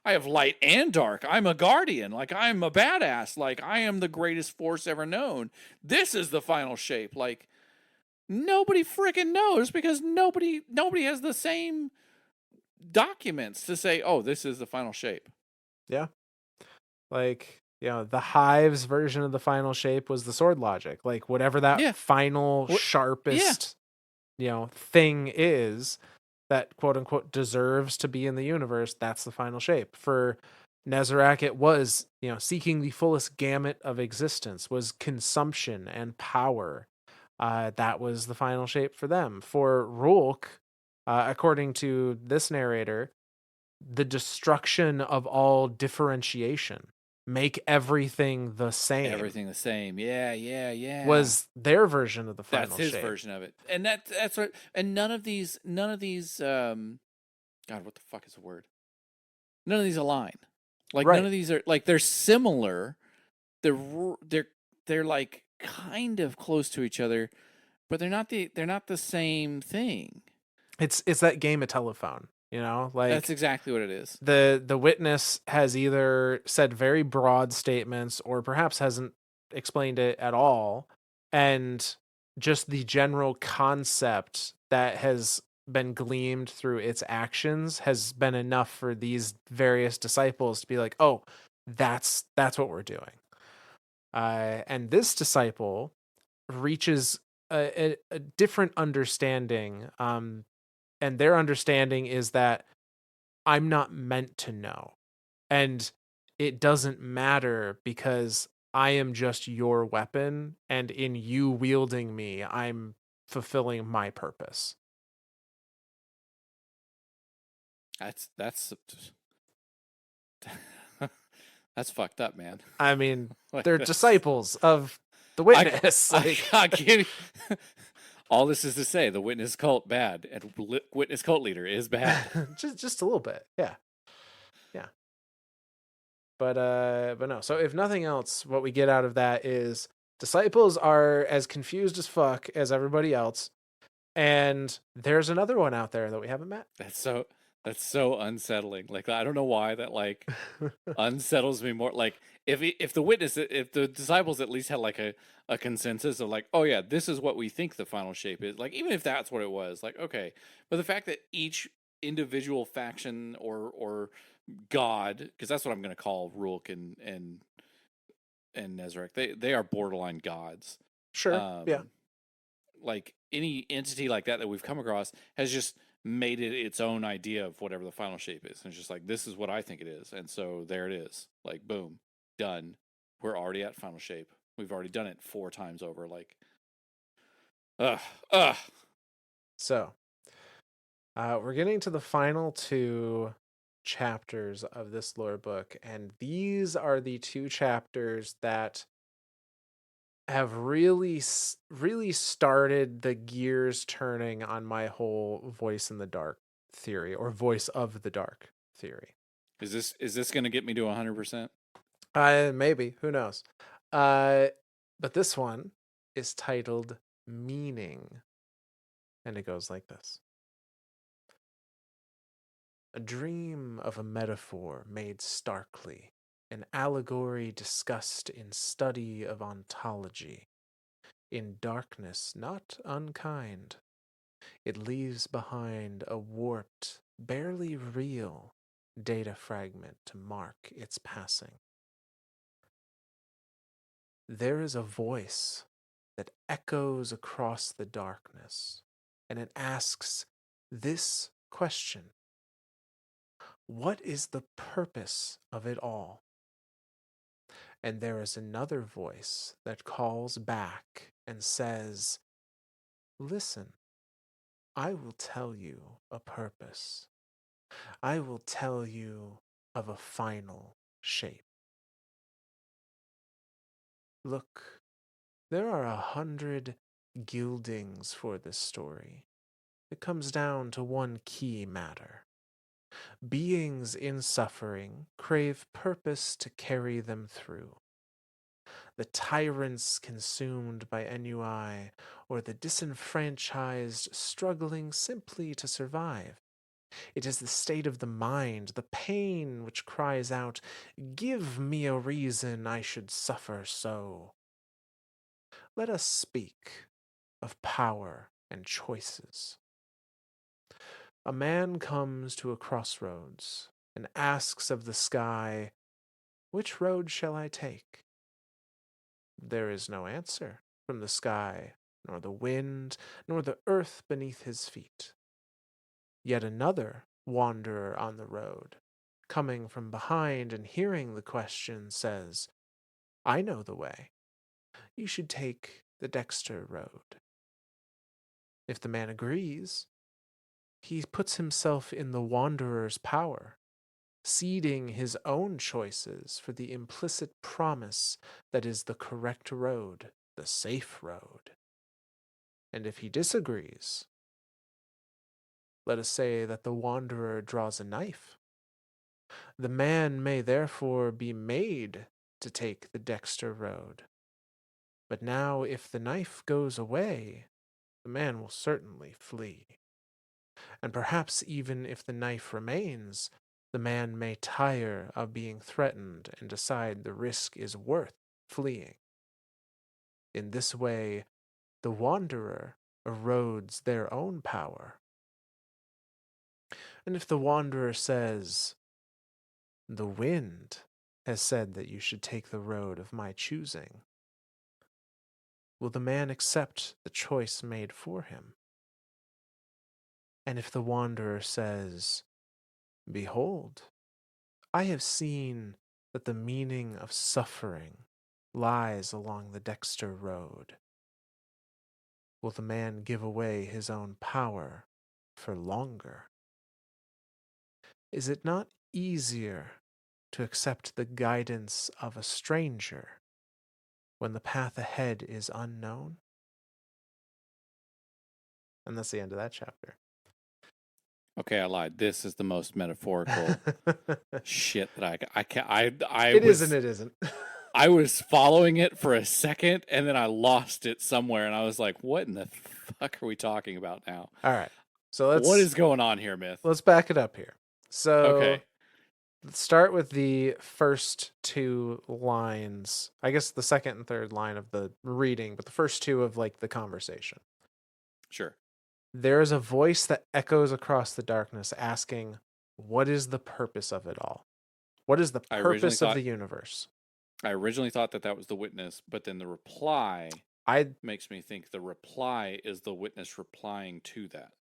have light and dark. I'm a guardian. Like I'm a badass. Like I am the greatest force ever known. This is the final shape." Like nobody freaking knows because nobody has the same documents to say, "Oh, this is the final shape." Yeah. Like, the hive's version of the final shape was the sword logic. Like whatever that Yeah. final What? Yeah. sharpest, thing is that quote unquote deserves to be in the universe, that's the final shape. For Nezarek, it was, seeking the fullest gamut of existence, was consumption and power. That was the final shape for them. For Rulk, according to this narrator, the destruction of all differentiation, make everything the same, Everything the same. Yeah, yeah, yeah. was their version of the That's final his shape. version of it. And that's what and none of these God, what the fuck is the word? None of these align. Like none Right. of these are like they're similar. They're they're they're like kind of close to each other, but they're not the same thing. It's that game of telephone, That's like exactly what it is. the witness has either said very broad statements or perhaps hasn't explained it at all, and just the general concept that has been gleamed through its actions has been enough for these various disciples to be like, oh, that's what we're doing. And this disciple reaches a different understanding, and their understanding is that I'm not meant to know. And it doesn't matter because I am just your weapon. And in you wielding me, I'm fulfilling my purpose. That's that's fucked up, man. I mean, Like they're that's disciples of the witness. Like, I give you, all this is to say the witness cult bad and witness cult leader is bad. just a little bit. Yeah. Yeah. But no. So if nothing else, what we get out of that is disciples are as confused as fuck as everybody else. And there's another one out there that we haven't met. That's so unsettling. Like, I don't know why that like unsettles me more. Like, if the disciples at least had like a consensus of like, oh yeah, this is what we think the final shape is. Like, even if that's what it was, like, okay. But the fact that each individual faction or god, because that's what I'm going to call Rourke and Nezarek, they are borderline gods. Sure. Yeah. Um, like any entity like that we've come across has just made it its own idea of whatever the final shape is. And it's just like, this is what I think it is. And so there it is. Like, boom, done. We're already at final shape. We've already done it 4 times over. Like, ugh, ugh. So, we're getting to the final 2 chapters of this lore book, and these are the 2 chapters that have really started the gears turning on my whole voice in the dark theory, or voice of the dark theory. Is this going to get me to 100%? Maybe, who knows. But this one is titled Meaning, and it goes like this. A dream of a metaphor made starkly, an allegory discussed in study of ontology, in darkness not unkind. It leaves behind a warped, barely real data fragment to mark its passing. There is a voice that echoes across the darkness, and it asks this question: what is the purpose of it all? And there is another voice that calls back and says, listen, I will tell you a purpose. I will tell you of a final shape. Look, there are 100 gildings for this story. It comes down to one key matter. Beings in suffering crave purpose to carry them through. The tyrants consumed by ennui, or the disenfranchised struggling simply to survive. It is the state of the mind, the pain which cries out, give me a reason I should suffer so. Let us speak of power and choices. A man comes to a crossroads and asks of the sky, which road shall I take? There is no answer from the sky, nor the wind, nor the earth beneath his feet. Yet another wanderer on the road, coming from behind and hearing the question, says, I know the way. You should take the Dexter road. If the man agrees, he puts himself in the wanderer's power, ceding his own choices for the implicit promise that is the correct road, the safe road. And if he disagrees, let us say that the wanderer draws a knife. The man may therefore be made to take the Dexter road. But now, if the knife goes away, the man will certainly flee. And perhaps even if the knife remains, the man may tire of being threatened and decide the risk is worth fleeing. In this way, the wanderer erodes their own power. And if the wanderer says, the wind has said that you should take the road of my choosing, will the man accept the choice made for him? And if the wanderer says, behold, I have seen that the meaning of suffering lies along the Dexter road, will the man give away his own power for longer? Is it not easier to accept the guidance of a stranger when the path ahead is unknown? And that's the end of that chapter. Okay, I lied. This is the most metaphorical shit that I can't. It is and it isn't. I was following it for a second, and then I lost it somewhere, and I was like, what in the fuck are we talking about now? All right. So What is going on here, Myth? let's back it up here. So Okay, let's start with the first two lines. I guess the second and third line of the reading, but the first two of like the conversation. sure. There is a voice that echoes across the darkness asking, "What is the purpose of it all? What is the I originally purpose of thought the universe?" that was the witness, but then the reply I makes me think the reply is the witness replying to that.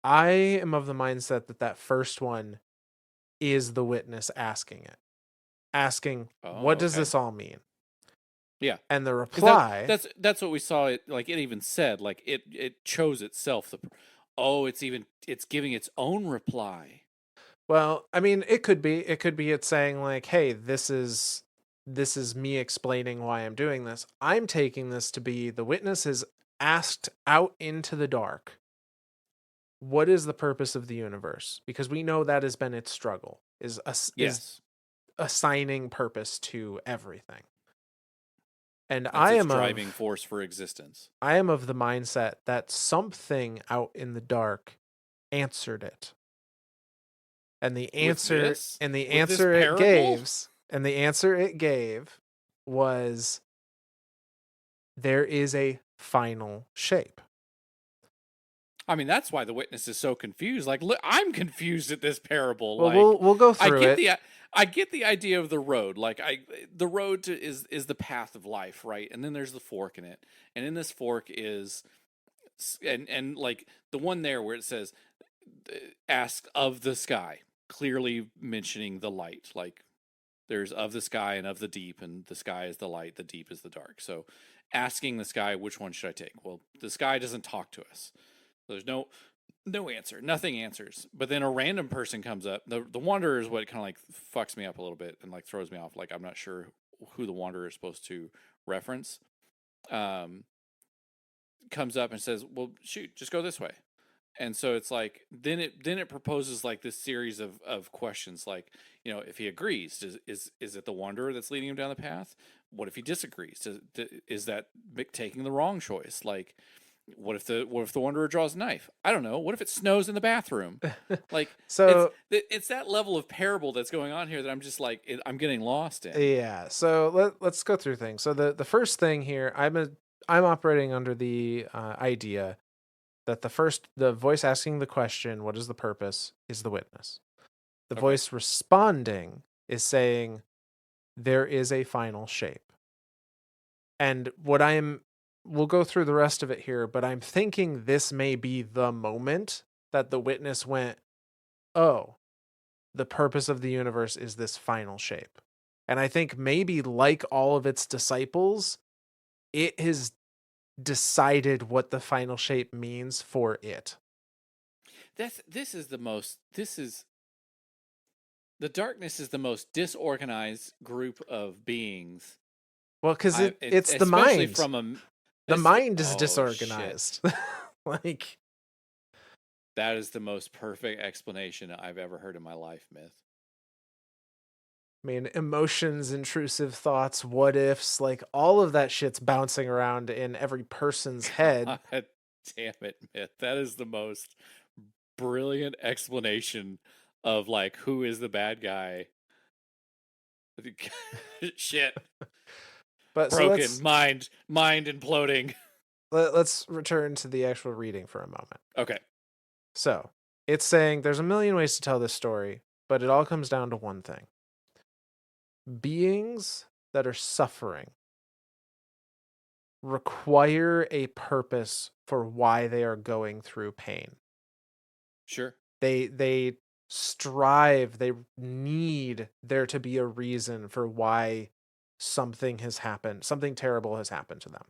I am of the mindset that that first one is the witness asking it. Asking, "What Oh, does okay. this all mean?" Yeah. And the Because that reply, that's what we saw. It like it even said like it chose itself. It's giving its own reply. well, I mean, it could be it's saying like, "Hey, this is me explaining why I'm doing this." I'm taking this to be the witness is asked out into the dark, "What is the purpose of the universe?" Because we know that has been its struggle, is Yes, assigning purpose to everything. And that's its driving force for existence. I am of the mindset that something out in the dark answered it. And the With answer this, and the with this answer it parable, gave and the answer it gave was there is a final shape. I mean, that's why the witness is so confused. Like, look, I'm confused at this parable. Well, Like, we'll go I through get it. the I get the idea of the road. Like, the road is the path of life, right? And then there's the fork in it, and in this fork is and like the one there where it says ask of the sky, clearly mentioning the light. Like there's of the sky and of the deep, and the sky is the light, the deep is the dark. So asking the sky, which one should I take? Well, the sky doesn't talk to us. There's no answer. Nothing answers. But then a random person comes up. The wanderer is what kind of like fucks me up a little bit and like throws me off. Like I'm not sure who the wanderer is supposed to reference. Um, comes up and says, "Well, shoot, just go this way." And so it's like then it proposes like this series of questions like, if he agrees, is it the wanderer that's leading him down the path? What if he disagrees? Is that taking the wrong choice? Like what if the wanderer draws a knife? I don't know. What if it snows in the bathroom? Like So, it's that level of parable that's going on here that I'm just like I'm getting lost in. yeah. So let's go through things. So the first thing here, I'm operating under the idea that the voice asking the question, "What is the purpose?" is the witness. The Okay. voice responding is saying, "There is a final shape." And we'll go through the rest of it here, but I'm thinking this may be the moment that the witness went, "Oh, the purpose of the universe is this final shape." And I think maybe like all of its disciples, it has decided what the final shape means for it. This is the most this is the darkness is the most disorganized group of beings. Well, because it's the Especially mind. from a The this mind is oh shit. disorganized. Like, That is the most perfect explanation I've ever heard in my life, Myth. I mean, emotions, intrusive thoughts, what ifs, like all of that shit's bouncing around in every person's head. God damn it, Myth. That is the most brilliant explanation of like who is the bad guy. Shit. But so Broken. Mind imploding. let's return to the actual reading for a moment. Okay. So it's saying there's a million ways to tell this story, but it all comes down to one thing: beings that are suffering require a purpose for why they are going through pain. Sure. They strive, they need there to be a reason for why something has happened, something terrible has happened to them.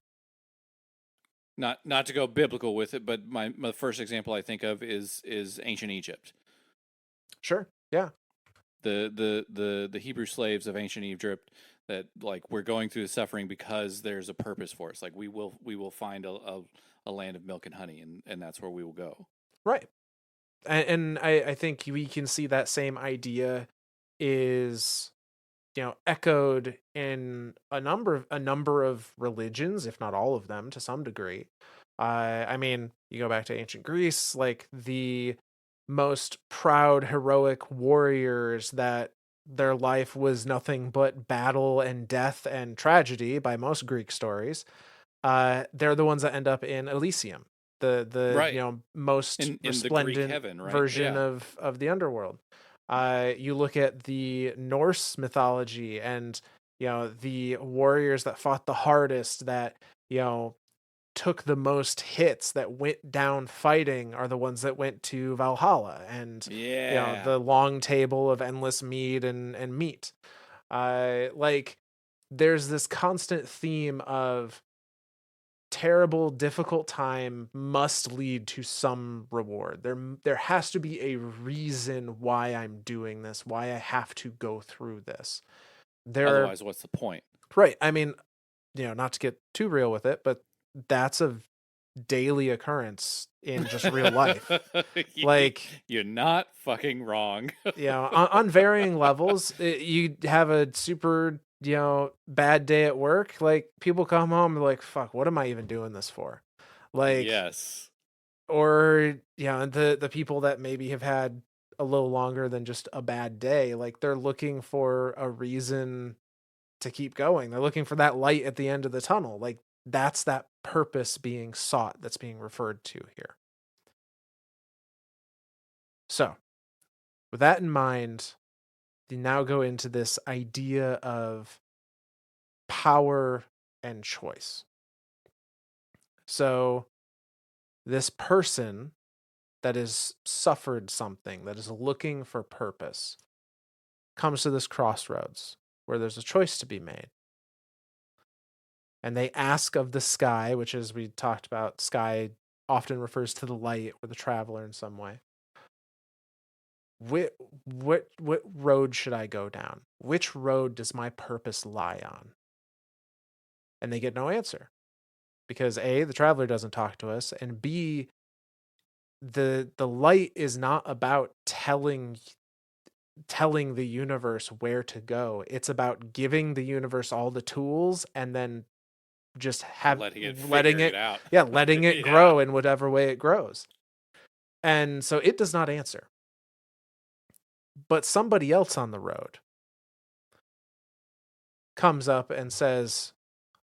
Not to go biblical with it, but my first example I think of is ancient Egypt. Sure. Yeah. The Hebrew slaves of ancient Egypt that like we're going through the suffering because there's a purpose for us. Like we will find a land of milk and honey, and that's where we will go. Right. And I think we can see that same idea is echoed in a number of religions, if not all of them to some degree. I mean, You go back to ancient Greece, like the most proud, heroic warriors that their life was nothing but battle and death and tragedy by most Greek stories. They're the ones that end up in Elysium, the Right. most In the Greek resplendent heaven, right? version Yeah. of the underworld. You look at the Norse mythology, and the warriors that fought the hardest, that you know took the most hits, that went down fighting, are the ones that went to Valhalla, and Yeah. the long table of endless mead and meat. Like there's this constant theme of terrible, difficult time must lead to some reward. There has to be a reason why I'm doing this, why I have to go through this. There Otherwise, what's the point? Right. I mean, not to get too real with it, but that's a daily occurrence in just real life. Like, You're not fucking wrong. on varying levels, you have a super, bad day at work. Like, people come home and like, fuck, what am I even doing this for? Like, Yes. or, the people that maybe have had a little longer than just a bad day, like, they're looking for a reason to keep going. They're looking for that light at the end of the tunnel. Like, that's that purpose being sought that's being referred to here. So, with that in mind, you now go into this idea of power and choice. So, this person that has suffered something, that is looking for purpose, comes to this crossroads where there's a choice to be made. And they ask of the sky, which, as we talked about, sky often refers to the light or the traveler in some way. What road should I go down? Which road does my purpose lie on? And they get no answer, because A, the traveler doesn't talk to us, and B, the light is not about telling the universe where to go. It's about giving the universe all the tools, and then just Letting it figure it out. letting it Yeah. grow in whatever way it grows. And so it does not answer. But somebody else on the road comes up and says,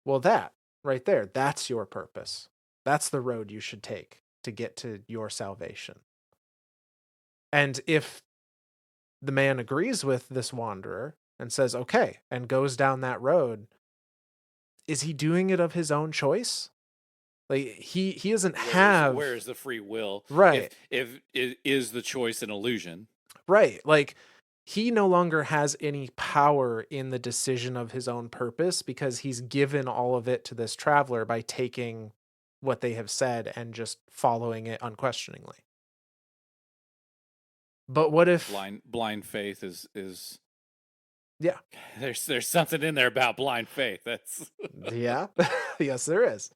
well, that right there, that's your purpose. That's the road you should take to get to your salvation. And if the man agrees with this wanderer and says, okay, and goes down that road, is he doing it of his own choice? Like, he doesn't have. Where is the free will? Right. If is the choice an illusion? Right. Like, he no longer has any power in the decision of his own purpose, because he's given all of it to this traveler by taking what they have said and just following it unquestioningly. But what if Blind faith is yeah. there's something in there about blind faith. That's Yeah. Yes, there is.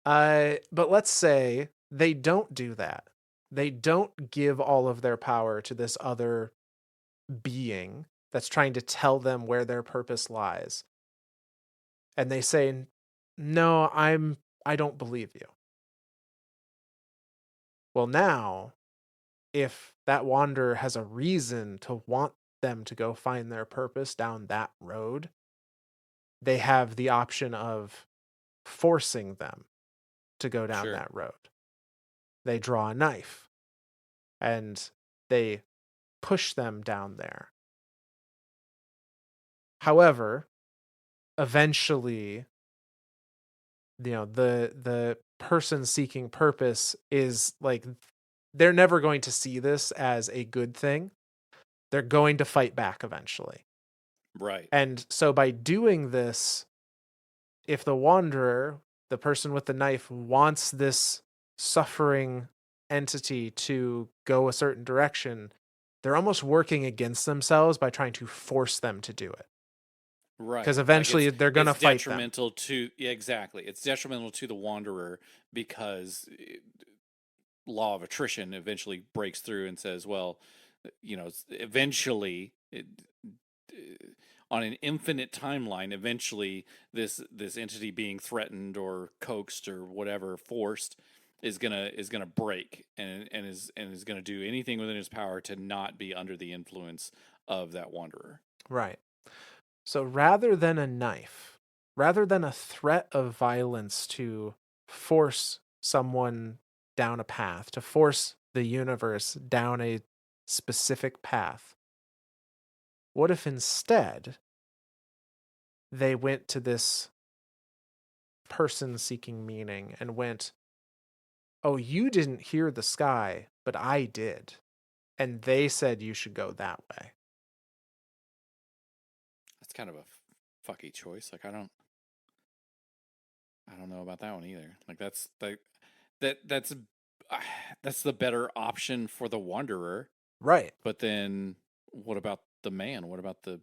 But let's say they don't do that. They don't give all of their power to this other being that's trying to tell them where their purpose lies. And they say, "No, I don't believe you." Well, now, if that wanderer has a reason to want them to go find their purpose down that road, they have the option of forcing them to go down sure. that road. They draw a knife and they push them down there. However, eventually, the person seeking purpose is like, they're never going to see this as a good thing. They're going to fight back eventually. Right. And so by doing this, if the wanderer, the person with the knife, wants this suffering entity to go a certain direction, they're almost working against themselves by trying to force them to do it. Right. Because eventually they're going to fight them. Detrimental to exactly. It's detrimental to the wanderer because law of attrition eventually breaks through and says, well, eventually on an infinite timeline, eventually this entity being threatened or coaxed or whatever, forced, is gonna break, and is gonna do anything within his power to not be under the influence of that wanderer. Right. So rather than a knife, rather than a threat of violence to force someone down a path, to force the universe down a specific path, what if instead they went to this person seeking meaning and went, "Oh, you didn't hear the sky, but I did. And they said you should go that way." That's kind of a fucky choice. Like I don't know about that one either. Like that's that's the better option for the wanderer. Right. But then what about the man? What about the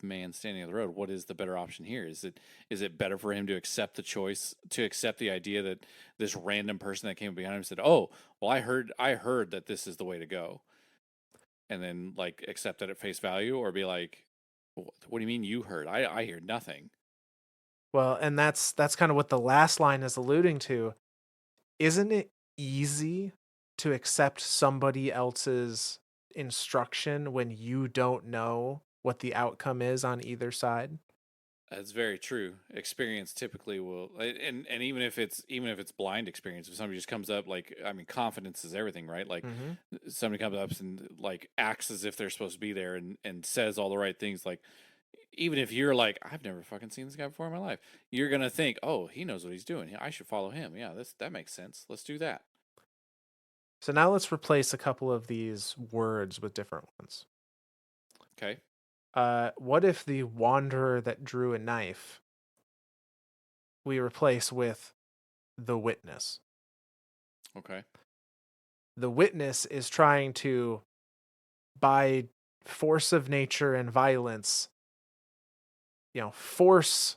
man standing on the road? What is the better option here? Is it better for him to accept the choice, to accept the idea that this random person that came behind him said, "Oh, well, I heard that this is the way to go," and then like accept that at face value, or be like, "What do you mean you heard? I hear nothing." Well, and that's kind of what the last line is alluding to. Isn't it easy to accept somebody else's instruction when you don't know what the outcome is on either side? That's very true. Experience typically will, and even if it's blind experience, if somebody just comes up, like, I mean, confidence is everything, right? Like Mhm. somebody comes up and like acts as if they're supposed to be there, and says all the right things. Like even if you're like, I've never fucking seen this guy before in my life, you're gonna think, oh, he knows what he's doing. I should follow him. Yeah, that makes sense. Let's do that. So now let's replace a couple of these words with different ones. Okay. What if the wanderer that drew a knife we replace with the witness? Okay. The witness is trying to, by force of nature and violence, force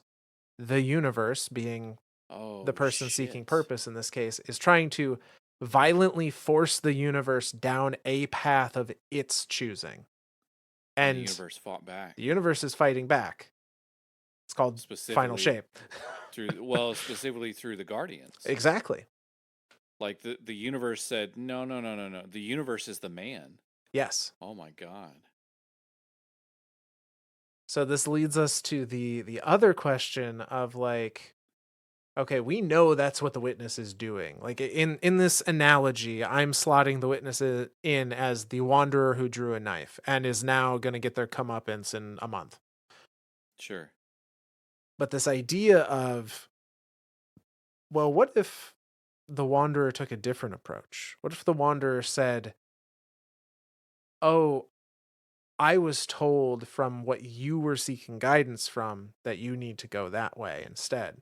the universe, being the Oh person seeking shit. purpose in this case, is trying to violently force the universe down a path of its choosing. And the And universe fought back the universe is fighting back. It's called Final specifically Shape. specifically through the Guardians. Exactly. Like the universe said, no, no, no, no, no. The universe is the man. Yes. Oh my god. So this leads us to the other question of like, okay, we know that's what the witness is doing. Like in this analogy, I'm slotting the witness in as the wanderer who drew a knife and is now going to get their comeuppance in a month. Sure. But this idea of, well, what if the wanderer took a different approach? What if the wanderer said, "Oh, I was told from what you were seeking guidance from that you need to go that way instead."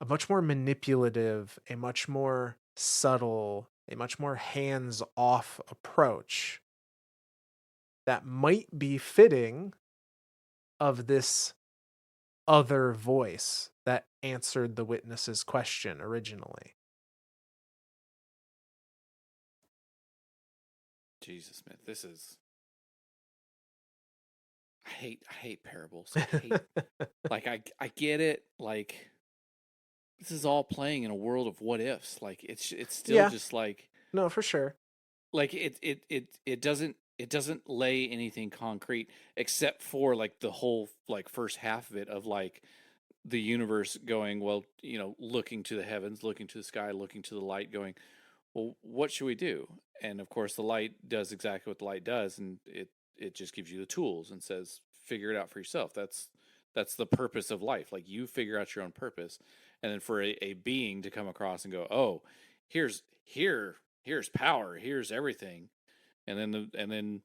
A much more manipulative, a much more subtle, a much more hands off approach that might be fitting of this other voice that answered the witness's question originally. Jesus, man. This is I hate parables. I hate like I get it. Like this is all playing in a world of what ifs. Like it's still Yeah, just like no, for sure. it doesn't lay anything concrete except for like the whole like first half of it of like the universe going, well, looking to the heavens, looking to the sky, looking to the light, going, well, what should we do? And of course the light does exactly what the light does, and it just gives you the tools and says figure it out for yourself. That's the purpose of life. Like you figure out your own purpose. And then for a being to come across and go, oh, here's power, here's everything. And then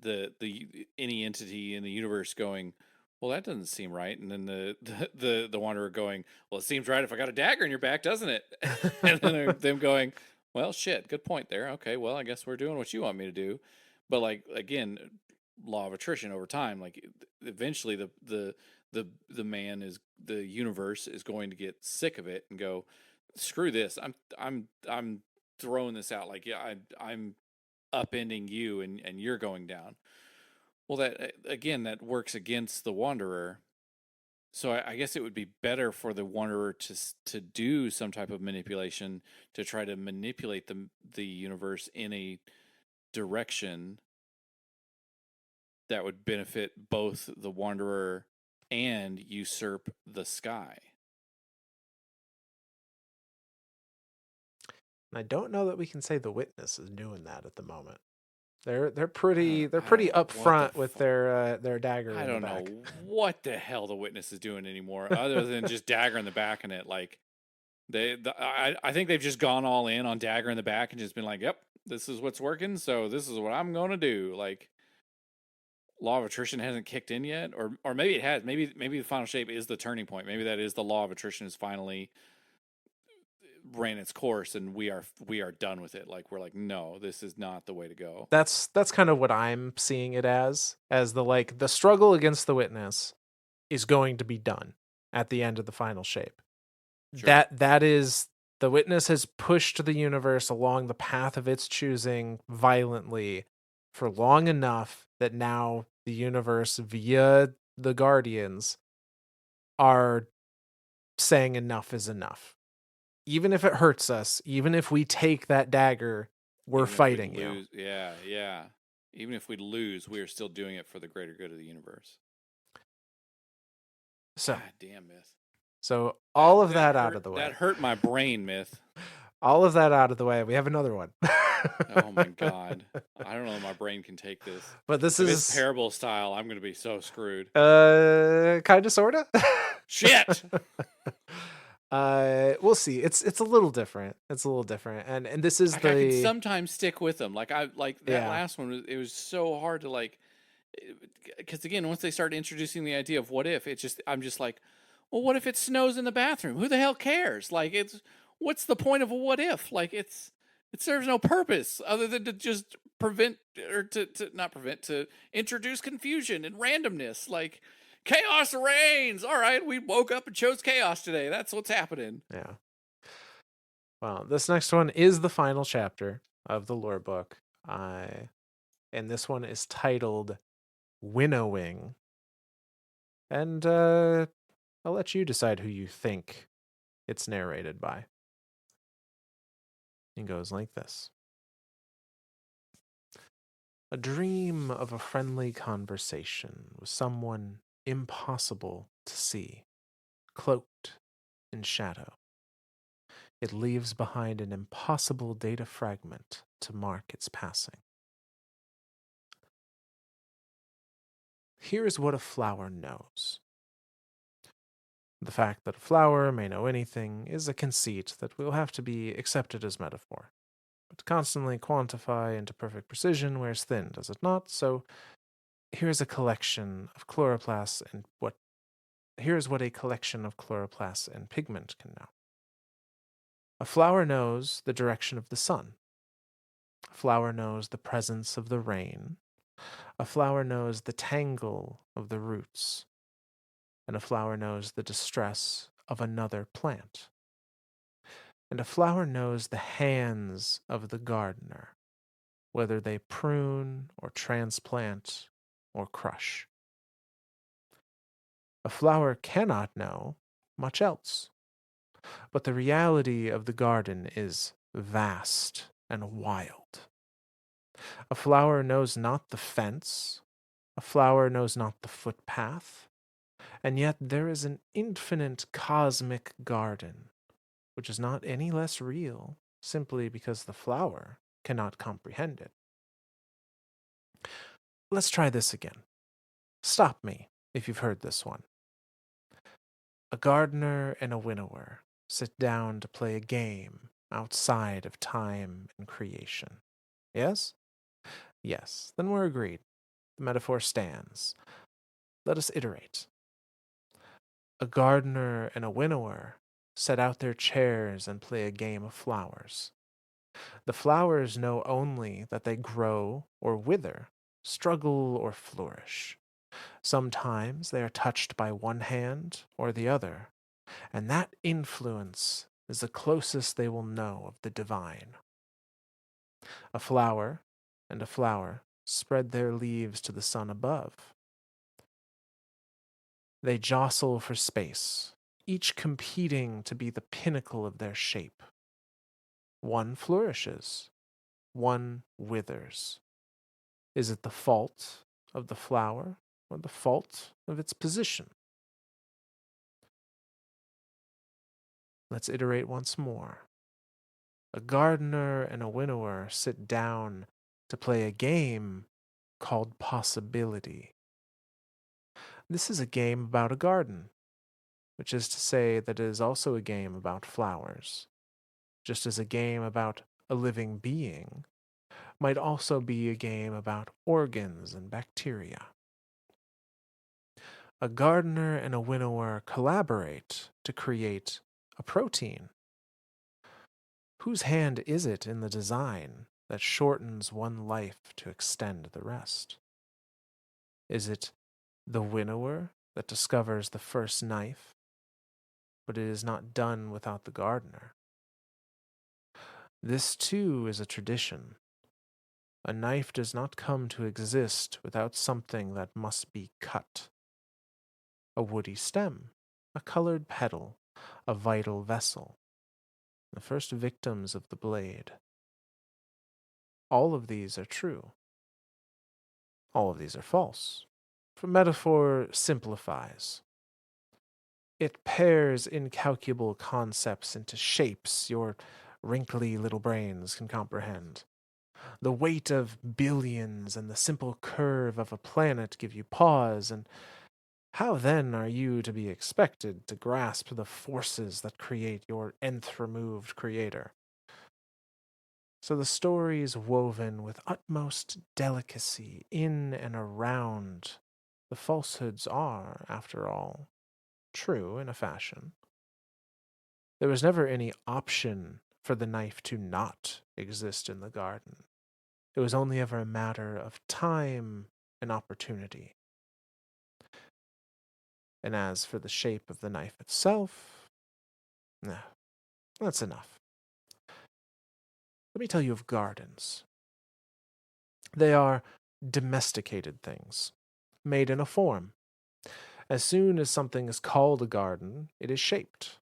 the any entity in the universe going, well, that doesn't seem right. And then the wanderer going, well, it seems right if I got a dagger in your back, doesn't it? And then them going, well, shit, good point there. Okay, well, I guess we're doing what you want me to do. But like again, law of attrition over time, like eventually the man is the universe is going to get sick of it and go, screw this. I'm throwing this out. Like, yeah, I'm upending you, and you're going down. Well, that again, that works against the wanderer, So I guess it would be better for the Wanderer to do some type of manipulation to try to manipulate the universe in a direction that would benefit both the Wanderer and usurp the sky. And I don't know that we can say the Witness is doing that at the moment. They're I pretty don't, I don't know what the upfront with their dagger I in the don't back. know what the hell the Witness is doing anymore, other than just dagger in the back in it. Like I think they've just gone all in on dagger in the back and just been like, "Yep, this is what's working, so this is what I'm going to do." Like law of attrition hasn't kicked in yet, or maybe it has. Maybe the final shape is the turning point. Maybe that is the law of attrition is finally ran its course, and we are done with it. Like we're like, no, this is not the way to go. That's kind of what I'm seeing it as the struggle against the Witness is going to be done at the end of the final shape. Sure. That is the Witness has pushed the universe along the path of its choosing violently for long enough that now the universe via the Guardians are saying enough is enough. Even if it hurts us, even if we take that dagger, we're Even if we fighting you. lose, yeah, yeah. Even if we lose, we are still doing it for the greater good of the universe. So, God damn, Myth. so all of that out Hurt. of the That way. hurt my brain, Myth. All of that out of the way. We have another one. Oh my god. I don't know if my brain can take this. But this If it's is parable style, I'm gonna be so screwed. kind of sorta. Shit. We'll see. It's a little different. It's a little different. And this is Like I could the sometimes stick with them. Like I like that yeah. last one. It was so hard to like, because again, once they started introducing the idea of what if, I'm just like, well, what if it snows in the bathroom? Who the hell cares? Like it's what's the point of a what if? Like it serves no purpose other than to just prevent or to not prevent to introduce confusion and randomness. Like chaos reigns. All right, we woke up and chose chaos today. That's what's happening. Yeah. Well, this next one is the final chapter of the lore book. And this one is titled Winnowing. And I'll let you decide who you think it's narrated by. It goes like this. A dream of a friendly conversation with someone impossible to see, cloaked in shadow. It leaves behind an impossible data fragment to mark its passing. Here is what a flower knows. The fact that a flower may know anything is a conceit that will have to be accepted as metaphor. But to constantly quantify into perfect precision wears thin, does it not? So here's a collection of chloroplasts and what here's what a collection of chloroplasts and pigment can know. A flower knows the direction of the sun. A flower knows the presence of the rain. A flower knows the tangle of the roots. And a flower knows the distress of another plant. And a flower knows the hands of the gardener, whether they prune or transplant or crush. A flower cannot know much else, but the reality of the garden is vast and wild. A flower knows not the fence, a flower knows not the footpath, and yet there is an infinite cosmic garden, which is not any less real simply because the flower cannot comprehend it. Let's try this again. Stop me if you've heard this one. A gardener and a winnower sit down to play a game outside of time and creation. Yes? Yes, then we're agreed. The metaphor stands. Let us iterate. A gardener and a winnower set out their chairs and play a game of flowers. The flowers know only that they grow or wither, struggle or flourish. Sometimes they are touched by one hand or the other, and that influence is the closest they will know of the divine. A flower and a flower spread their leaves to the sun above. They jostle for space, each competing to be the pinnacle of their shape. One flourishes, one withers. Is it the fault of the flower or the fault of its position? Let's iterate once more. A gardener and a winnower sit down to play a game called possibility. This is a game about a garden, which is to say that it is also a game about flowers, just as a game about a living being might also be a game about organs and bacteria. A gardener and a winnower collaborate to create a protein. Whose hand is it in the design that shortens one life to extend the rest? Is it the winnower that discovers the first knife, but it is not done without the gardener? This too is a tradition. A knife does not come to exist without something that must be cut. A woody stem, a colored petal, a vital vessel, the first victims of the blade. All of these are true. All of these are false. For metaphor simplifies. It pairs incalculable concepts into shapes your wrinkly little brains can comprehend. The weight of billions and the simple curve of a planet give you pause, and how then are you to be expected to grasp the forces that create your nth removed creator? So the story is woven with utmost delicacy in and around. The falsehoods are, after all, true in a fashion. There was never any option for the knife to not exist in the garden. It was only ever a matter of time and opportunity. And as for the shape of the knife itself, no, that's enough. Let me tell you of gardens. They are domesticated things, made in a form. As soon as something is called a garden, it is shaped.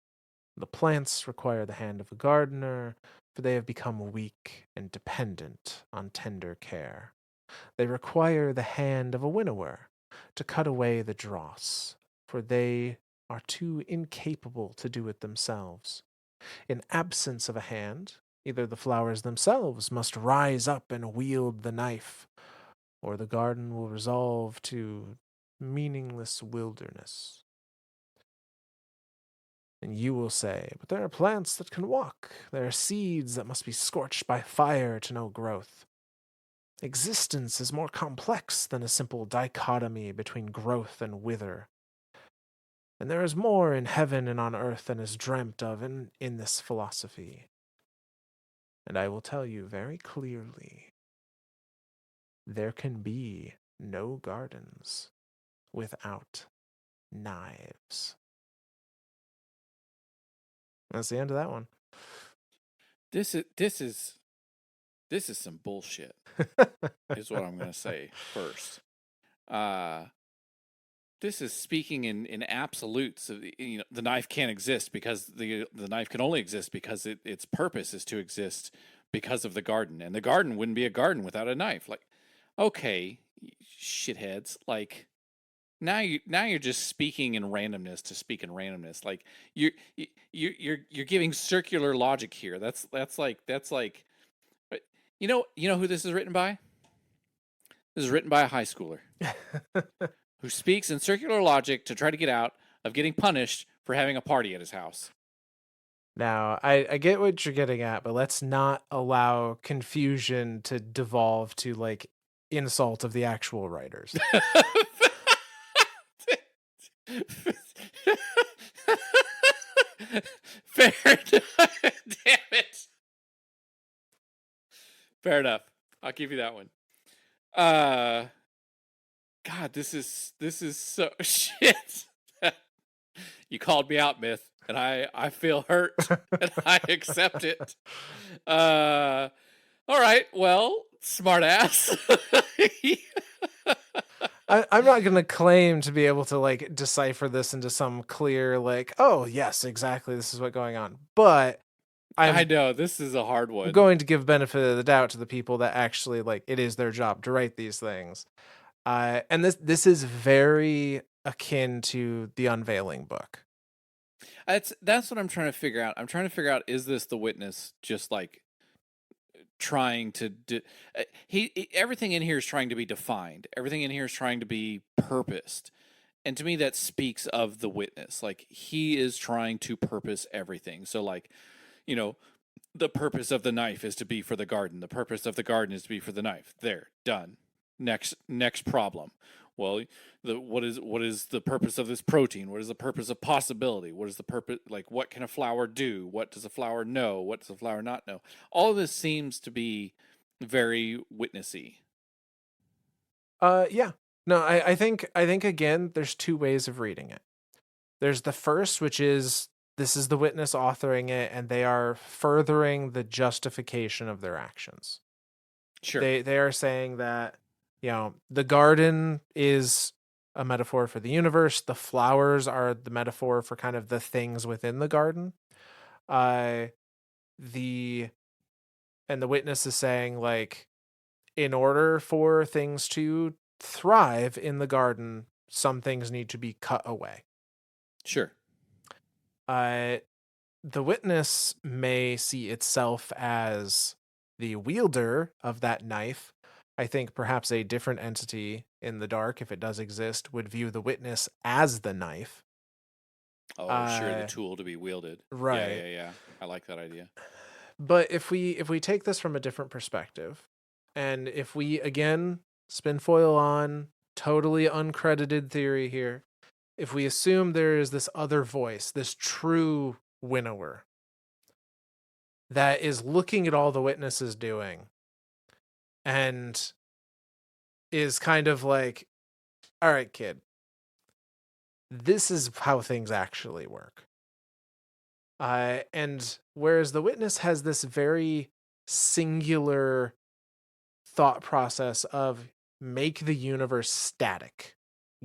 The plants require the hand of a gardener, for they have become weak and dependent on tender care. They require the hand of a winnower to cut away the dross, for they are too incapable to do it themselves. In absence of a hand, either the flowers themselves must rise up and wield the knife, or the garden will resolve to meaningless wilderness. And you will say, but there are plants that can walk. There are seeds that must be scorched by fire to know growth. Existence is more complex than a simple dichotomy between growth and wither. And there is more in heaven and on earth than is dreamt of in this philosophy. And I will tell you very clearly, there can be no gardens without knives. That's the end of that one. This is some bullshit. Is what I'm gonna say first. This is speaking in absolutes. The knife can't exist because the knife can only exist because its purpose is to exist because of the garden, and the garden wouldn't be a garden without a knife. Like, okay, shitheads. Like, now you're just speaking in randomness to speak in randomness. Like, you're giving circular logic here. That's like you know who this is written by? This is written by a high schooler who speaks in circular logic to try to get out of getting punished for having a party at his house. Now, I get what you're getting at, but let's not allow confusion to devolve to like insult of the actual writers. Fair enough. Damn it. Fair enough. I'll give you that one. God, this is so shit. You called me out, Myth, and I feel hurt and I accept it. All right, well, smart ass. I'm not gonna claim to be able to like decipher this into some clear like, oh yes, exactly, this is what's going on. But I I'm know this is a hard one. going to give benefit of the doubt to the people that actually like it is their job to write these things. And this is very akin to the Unveiling book. That's what I'm trying to figure out. I'm trying to figure out, is this the witness just like trying to everything in here is trying to be defined. Everything in here is trying to be purposed. And to me that speaks of the witness. Like he is trying to purpose everything. So like, you know, the purpose of the knife is to be for the garden. The purpose of the garden is to be for the knife. There, done. Next problem. Well, what is the purpose of this protein? What is the purpose of possibility? What is the purpose, like what can a flower do? What does a flower know? What does a flower not know? All of this seems to be very witnessy. Yeah. No, I think again, there's two ways of reading it. There's the first, which is this is the witness authoring it, and they are furthering the justification of their actions. Sure. They are saying that, the garden is a metaphor for the universe. The flowers are the metaphor for kind of the things within the garden. Uh the and the witness is saying like in order for things to thrive in the garden, some things need to be cut away. Sure. Uh, the witness may see itself as the wielder of that knife. I think perhaps a different entity in the dark, if it does exist, would view the witness as the knife. Oh, sure, the Uh, tool to be wielded. Yeah, right. yeah, yeah. I like that idea. But if we take this from a different perspective, and if we again spin foil on totally uncredited theory here, if we assume there is this other voice, this true winnower that is looking at all the witnesses doing and is kind of like, all right, kid, this is how things actually work. And whereas the witness has this very singular thought process of make the universe static,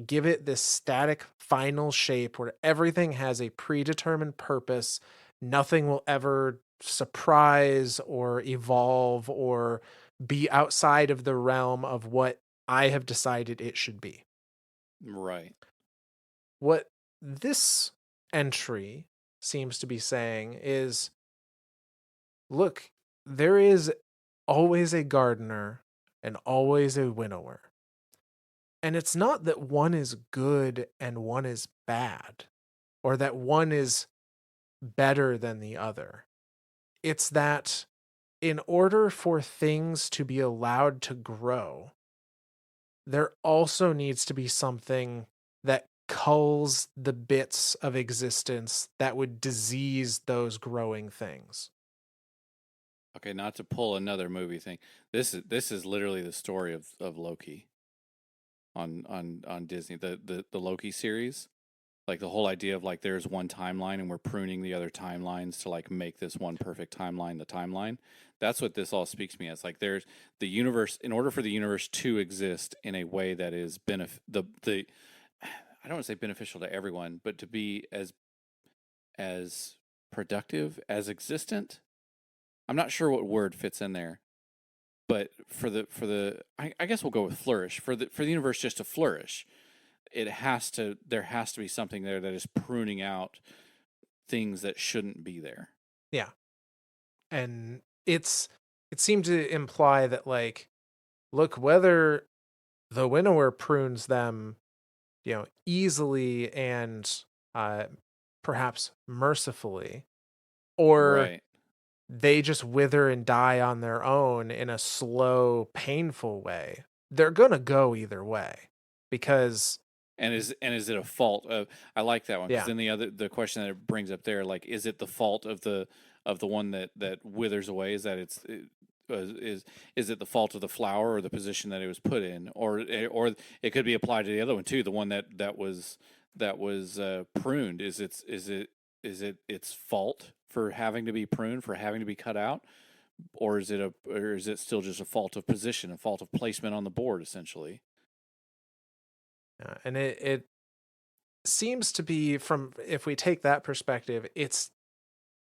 give it this static final shape where everything has a predetermined purpose. Nothing will ever surprise or evolve or be outside of the realm of what I have decided it should be. Right. What this entry seems to be saying is look, there is always a gardener and always a winnower. And it's not that one is good and one is bad, or that one is better than the other. It's that in order for things to be allowed to grow, there also needs to be something that culls the bits of existence that would disease those growing things. Okay, not to pull another movie thing. This is literally the story of Loki on Disney. The Loki series. Like the whole idea of like there's one timeline and we're pruning the other timelines to like make this one perfect timeline the timeline. That's what this all speaks to me as. Like there's the universe, in order for the universe to exist in a way that is the I don't want to say beneficial to everyone, but to be as productive as existent. I'm not sure what word fits in there, but I guess we'll go with flourish. For the universe just to flourish, there has to be something there that is pruning out things that shouldn't be there. Yeah. And it seemed to imply that like look, whether the winnower prunes them, easily and uh perhaps mercifully, or Right. they just wither and die on their own in a slow, painful way. They're going to go either way because And is it a fault of, I like that one, because yeah. then the question that it brings up there, like, is it the fault of the one that withers away? Is that is it the fault of the flower or the position that it was put in, or it could be applied to the other one too, the one that was pruned? Is it its fault for having to be pruned, for having to be cut out, or is it still just a fault of position, a fault of placement on the board, essentially? And it seems to be, from, if we take that perspective, it's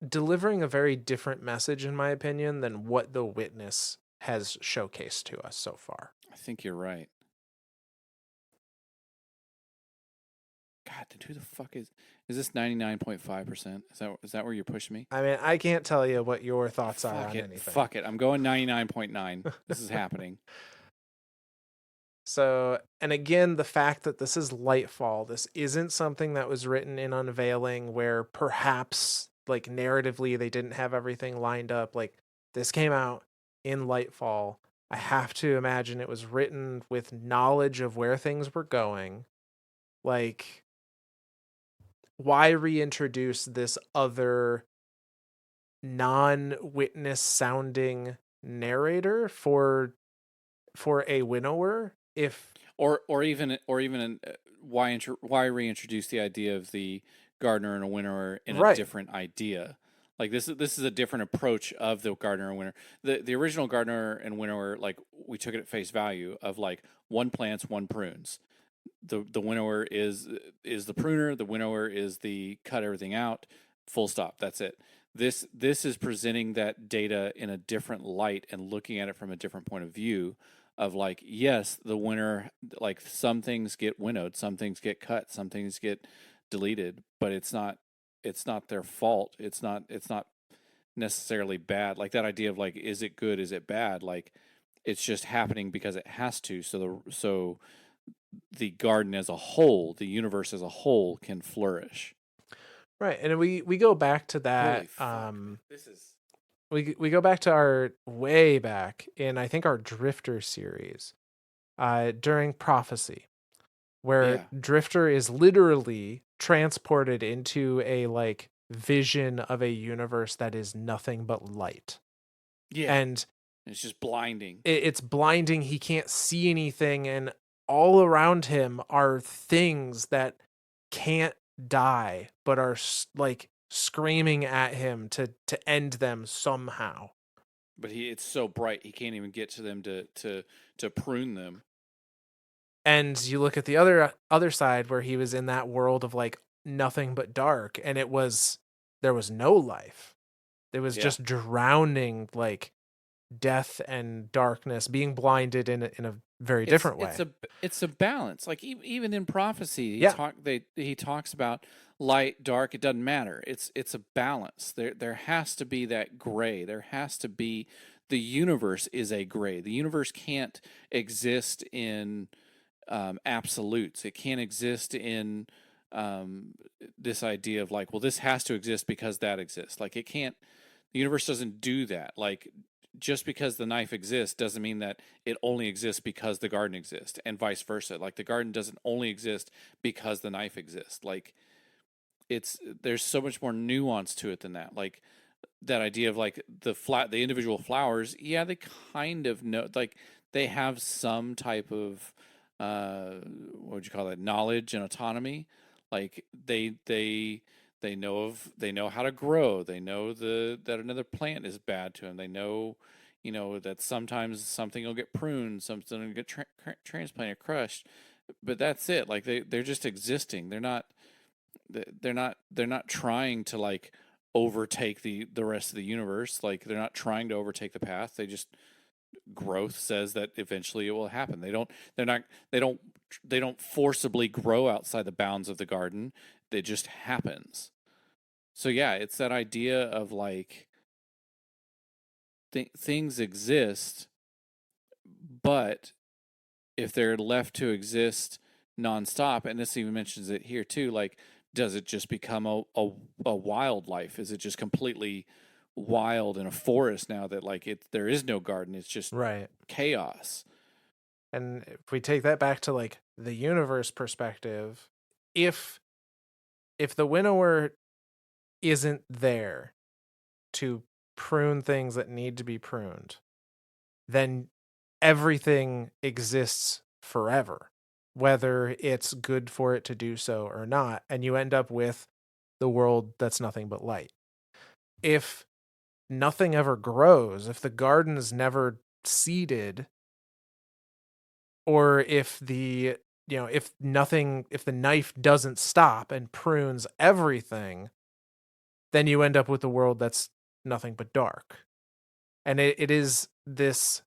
delivering a very different message, in my opinion, than what The Witness has showcased to us so far. I think you're right. God, then who the fuck is this 99.5%? Is that where you're pushing me? I mean, I can't tell you what your thoughts are Fuck on it. anything. Fuck it. I'm going 99.9. This is happening. So, and again, the fact that this is Lightfall, this isn't something that was written in Unveiling, where perhaps, like, narratively they didn't have everything lined up. Like, this came out in Lightfall. I have to imagine it was written with knowledge of where things were going. Like, why reintroduce this other non-witness sounding narrator for a winnower, if or even why reintroduce the idea of the gardener and a winnower in a right. different idea? Like this is a different approach of the gardener and winnower. The original gardener and winnower, like we took it at face value of like one plants, one prunes. The winnower is the pruner. The winnower is the cut everything out. Full stop. That's it. This is presenting that data in a different light and looking at it from a different point of view of like, yes, the winner, like some things get winnowed, some things get cut, some things get deleted, but it's not their fault. It's not necessarily bad. Like that idea of like, is it good, is it bad? Like it's just happening because it has to. So the garden as a whole, the universe as a whole can flourish. Right. And we go back to Holy that, fuck. This is we go back to our way back in, I think, our Drifter series, during Prophecy, where yeah. Drifter is literally transported into a, like, vision of a universe that is nothing but light. Yeah. And It's just blinding. it's blinding. He can't see anything, and all around him are things that can't die but are like screaming at him to end them somehow. But it's so bright he can't even get to them to prune them. And you look at the other side, where he was in that world of, like, nothing but dark, and there was no life. It was Yeah. just drowning, like, death and darkness, being blinded in a very It's different it's way. a it's a balance. Like even in prophecy, Yeah. he talks about light, dark. It doesn't matter. It's a balance. There has to be that gray. There has to be the universe is a gray. The universe can't exist in absolutes. It can't exist in um, this idea of like, well, this has to exist because that exists. Like it can't. The universe doesn't do that. Like just because the knife exists doesn't mean that it only exists because the garden exists, and vice versa. Like the garden doesn't only exist because the knife exists. Like there's so much more nuance to it than that. Like that idea of like the individual flowers, yeah, they kind of know, like they have some type of what would you call that, knowledge and autonomy. Like they know how to grow. They know that another plant is bad to them. They know, that sometimes something will get pruned, something will get transplanted, crushed. But that's it. Like they're just existing. They're not trying to like overtake the rest of the universe. Like they're not trying to overtake the path. They just, growth says that eventually it will happen. They're not they don't forcibly grow outside the bounds of the garden. It just happens. So yeah, it's that idea of like things exist, but if they're left to exist nonstop, and this even mentions it here too, like does it just become a wildlife? Is it just completely wild in a forest now that like there is no garden? It's just Right. chaos. And if we take that back to, like, the universe perspective, if the winnower isn't there to prune things that need to be pruned, then everything exists forever, whether it's good for it to do so or not, and you end up with the world that's nothing but light. If nothing ever grows, if the garden's never seeded, or if the if the knife doesn't stop and prunes everything, then you end up with a world that's nothing but dark. And it is this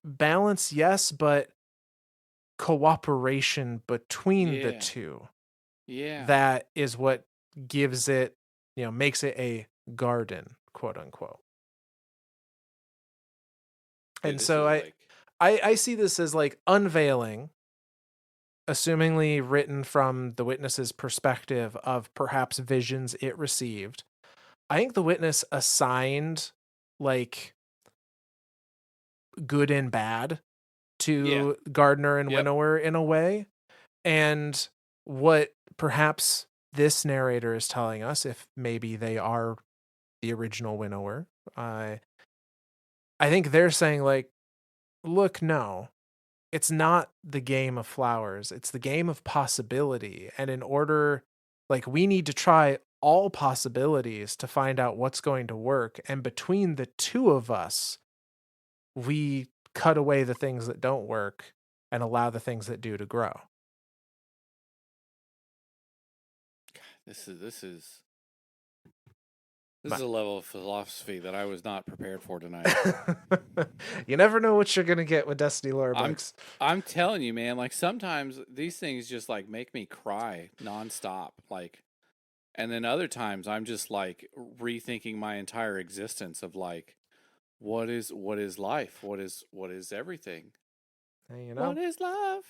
balance, yes, but cooperation between the Yeah. two Yeah. that is what gives it, makes it a garden, quote unquote. Dude, And this so is I like I, I see this as like unveiling, assumingly written from the witness's perspective of perhaps visions it received. I think the witness assigned like good and bad yeah. to gardener and Yep. winnower in a way. And what perhaps this narrator is telling us, if maybe they are the original winnower, I think they're saying, like, look, no, it's not the game of flowers, it's the game of possibility. And in order, like, we need to try all possibilities to find out what's going to work. And between the two of us, we cut away the things that don't work and allow the things that do to grow. This is this is a level of philosophy that I was not prepared for tonight. You never know what you're gonna get with Destiny lore I'm books. I'm telling you, man, like sometimes these things just like make me cry nonstop. Like and then other times I'm just like rethinking my entire existence of like what is life? What is everything? Hey, you know, What is love?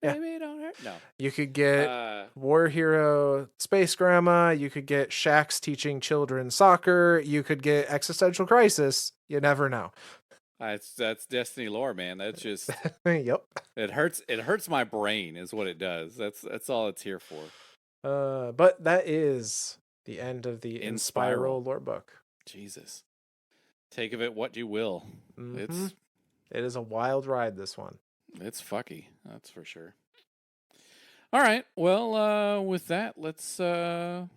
yeah, Baby don't hurt. No. you could get Uh War Hero Space Grandma. You could get Shaxx teaching children soccer. You could get Existential Crisis. You never know. that's Destiny lore, man. That's just Yep. it hurts my brain is what it does. That's all it's here for. But that is the end of the Inspiral. Inspiral lore book. Jesus. Take of it what you will. Mm-hmm. It's It is a wild ride, this one. it's fucky, that's for sure. All right. Well, with that, let's do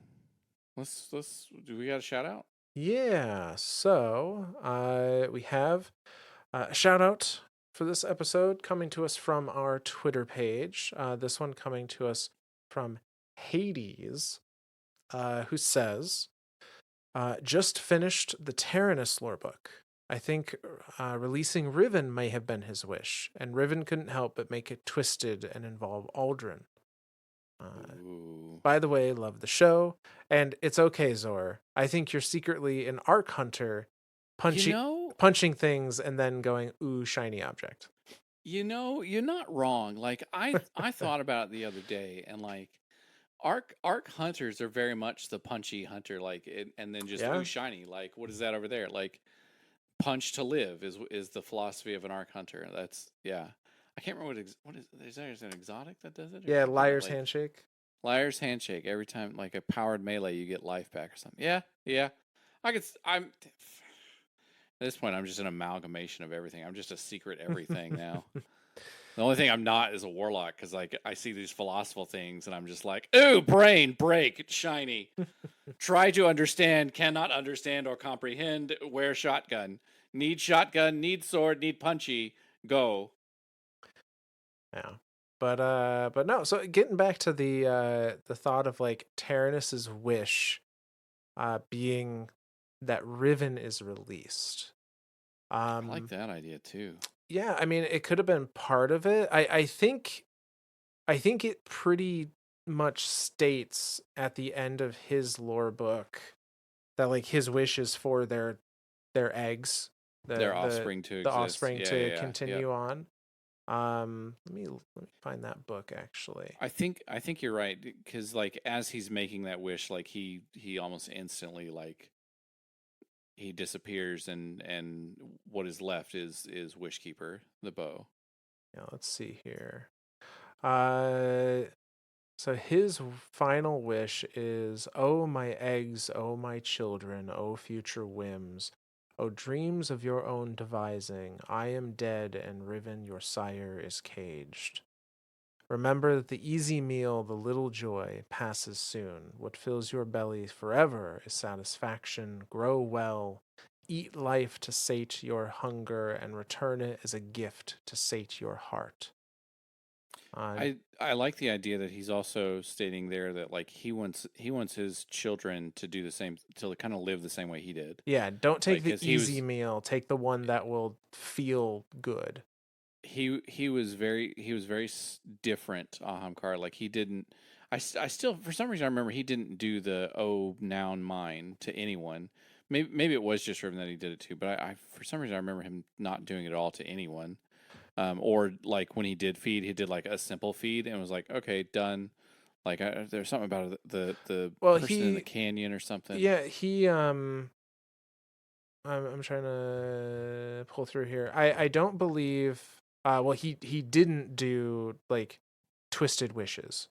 we got a shout out? Yeah. So we have a shout out for this episode coming to us from our Twitter page. This one coming to us from Hades, who says, just finished the Tyrannus lore book. I think releasing Riven may have been his wish, and Riven couldn't help but make it twisted and involve Aldrin. Ooh. By the way, love the show, and it's okay, Zor. I think you're secretly an Arc Hunter, You punchy, know, punching things and then going, ooh, shiny object. you're not wrong. Like I thought about it the other day and like arc hunters are very much the punchy hunter like and then just ooh Yeah, shiny like what is that over there? Like punch to live is the philosophy of an arc hunter. That's yeah. I can't remember what is there an exotic that does it or yeah, something liar's like handshake. liar's handshake every time like a powered melee you get life back or something. Yeah, yeah. I'm at this point I'm just an amalgamation of everything. I'm just a secret everything now. The only thing I'm not is a warlock because like I see these philosophical things and I'm just like, ooh, brain break, shiny. Try to understand, cannot understand or comprehend. Wear shotgun, need sword, need punchy. Go. Yeah. But no, so getting back to the thought of like Tyrannus's wish being that Riven is released. I like Um that idea too. yeah, I mean it could have been part of it. I think it pretty much states at the end of his lore book that like his wish is for their eggs, Their the the offspring to the exist. offspring Yeah, yeah, to yeah. Yep. continue on. Let me find that book actually. I think you're right because like as he's making that wish, like he almost instantly like he disappears and what is left is Wishkeeper, the bow. Yeah, let's see here. Uh, so his final wish is, "Oh my eggs, oh my children, oh future whims, oh dreams of your own devising. I am dead, and Riven, your sire, is caged. Remember that the easy meal, the little joy, passes soon. What fills your belly forever is satisfaction. Grow well, eat life to sate your hunger, and return it as a gift to sate your heart." Uh, I like the idea that he's also stating there that like he wants his children to do the same, to kind of live the same way he did. yeah, don't take Like the cuz easy meal, take the one that will feel good. he was very different, Ahamkar. Like he didn't. I still, for some reason, I remember he didn't do the oh noun mine to anyone. Maybe it was just Riven that he did it to, but I for some reason I remember him not doing it at all to anyone. Or like when he did feed, he did like a simple feed and was like, okay, done. Like there's something about the Well, person in the canyon or something. yeah, I'm trying to pull through here. I don't believe well he didn't do like twisted wishes.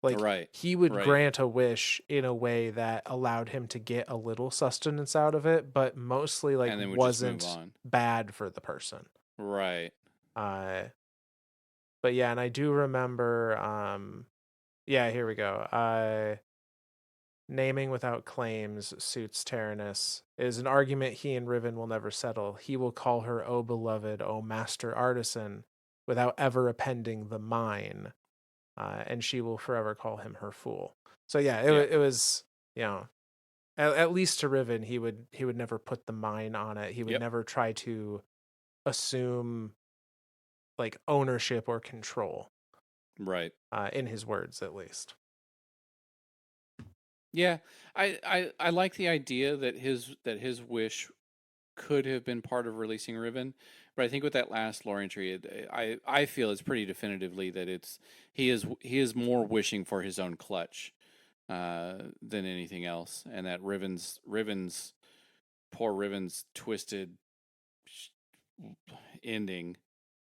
Like Right, he would right, grant a wish in a way that allowed him to get a little sustenance out of it, but mostly like and then would just move wasn't on. bad for the person. Right. Uh but yeah, and I do remember yeah, here we go. Naming without claims suits Taranis is an argument he and Riven will never settle. He will call her, "O beloved, O master artisan," without ever appending the mine, and she will forever call him her fool. So yeah, Yeah. it was, you know, at least to Riven, he would never put the mine on it. He would Yep. never try to assume like ownership or control, Right. in his words at least. Yeah, I like the idea that his wish could have been part of releasing Riven, but I think with that last lore entry, I feel it's pretty definitively that he is more wishing for his own clutch than anything else, and that Riven's poor Riven's twisted ending.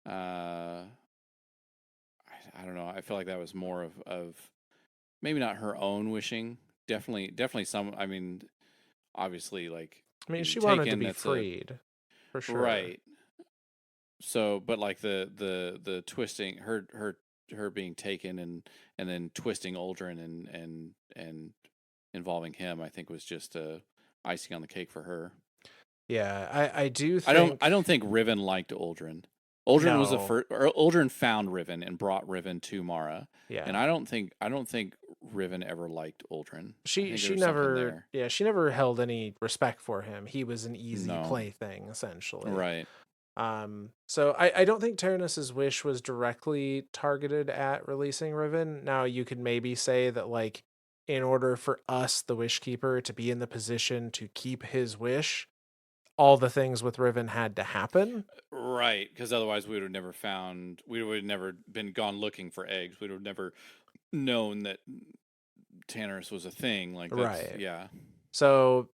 Uh, I don't know. I feel like that was more of maybe not her own wishing. Definitely some. I mean, obviously, like I mean, being she wanted to taken. be That's a freed, for sure. right. So, but like the twisting, her being taken and then twisting Uldren and involving him, I think was just icing on the cake for her. Yeah, I do I don't think think Riven liked Uldren. Uldren was the no. first. Uldren found Riven and brought Riven to Mara, and Yeah. I don't think Riven ever liked Uldren. I think there She was something never there. yeah, she never held any respect for him. He was an easy No, plaything essentially. right. So I don't think Tyrannus's wish was directly targeted at releasing Riven. Now you could maybe say that like in order for us, the Wishkeeper, to be in the position to keep his wish, all the things with Riven had to happen. Right, because otherwise we would have never found, we would have never been gone looking for eggs. We would have never known that Tannerus was a thing. Like that's, Right. yeah. So,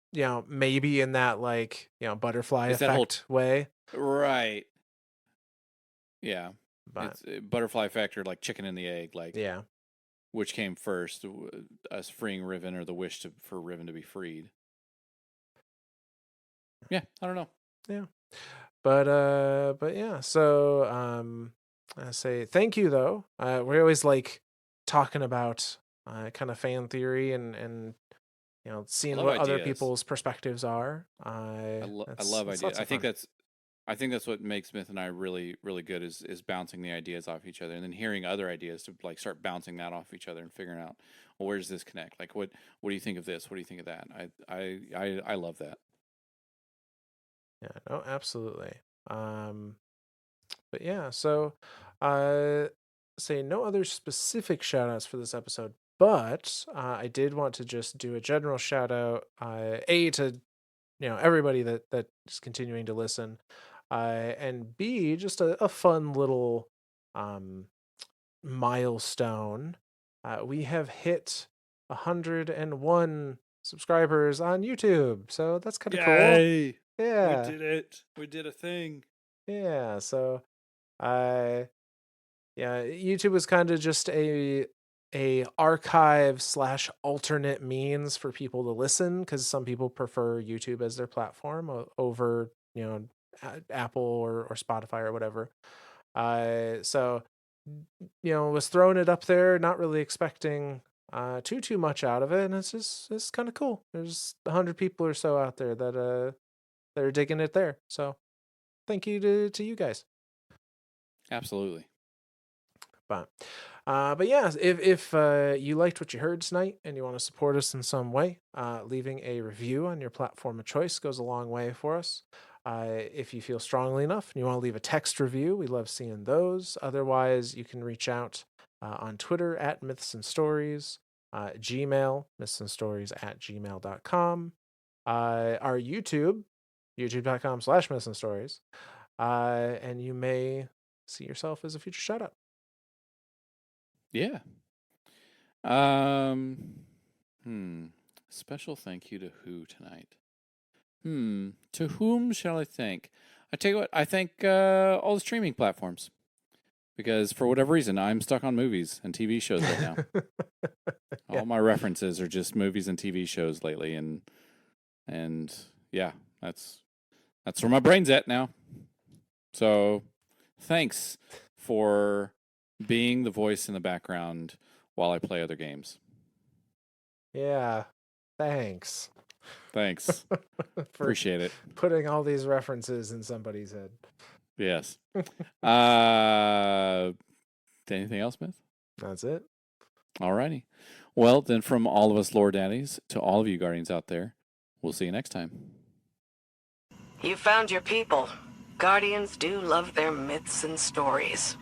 maybe in that like, butterfly It's that whole, effect way. right. Yeah. But It's butterfly factor, like chicken and the egg, like yeah. which came first, us freeing Riven or the wish for Riven to be freed. Yeah, I don't know. Yeah. But yeah, so I say thank you though. We always like talking about kind of fan theory and I seeing love what other ideas. people's perspectives are. I That's love ideas. lots of fun. I think that's what makes Smith and I really good is bouncing the ideas off each other and then hearing other ideas to like start bouncing that off each other and figuring out, well, where does this connect? Like what do you think of this? What do you think of that? I love that. Yeah, no, absolutely. Um but yeah, so uh say no other specific shout outs for this episode, but I did want to just do a general shout out a to everybody that is continuing to listen, and b just a fun little um milestone. We have hit 101 subscribers on YouTube, so that's kind of cool. Yay! We Yeah, did it. We did a thing. yeah. So I yeah, YouTube was kind of just a archive slash alternate means for people to listen because some people prefer YouTube as their platform over Apple or Spotify or whatever. So was throwing it up there, not really expecting too much out of it, and it's kind of cool. There's 100 people or so out there that are digging it there. So thank you to you guys. Absolutely. But yeah, if you liked what you heard tonight and you want to support us in some way, leaving a review on your platform of choice goes a long way for us. If you feel strongly enough and you want to leave a text review, we love seeing those. Otherwise, you can reach out on Twitter at Myths and Stories, Gmail, mythsandstories@gmail.com, our YouTube, youtube.com/Myths and Stories, and you may see yourself as a future shout out. Yeah. Special thank you to who tonight? To whom shall I thank? I tell you what, I thank all the streaming platforms. Because for whatever reason, I'm stuck on movies and TV shows right now. Yeah. All my references are just movies and TV shows lately, and yeah, that's where my brain's at now. So, thanks for being the voice in the background while I play other games. Yeah. Thanks. Thanks. Appreciate it. Putting all these references in somebody's head. Yes. Anything else, Smith? That's it. Alrighty. Well, then from all of us lore daddies to all of you guardians out there, we'll see you next time. You found your people. Guardians do love their myths and stories.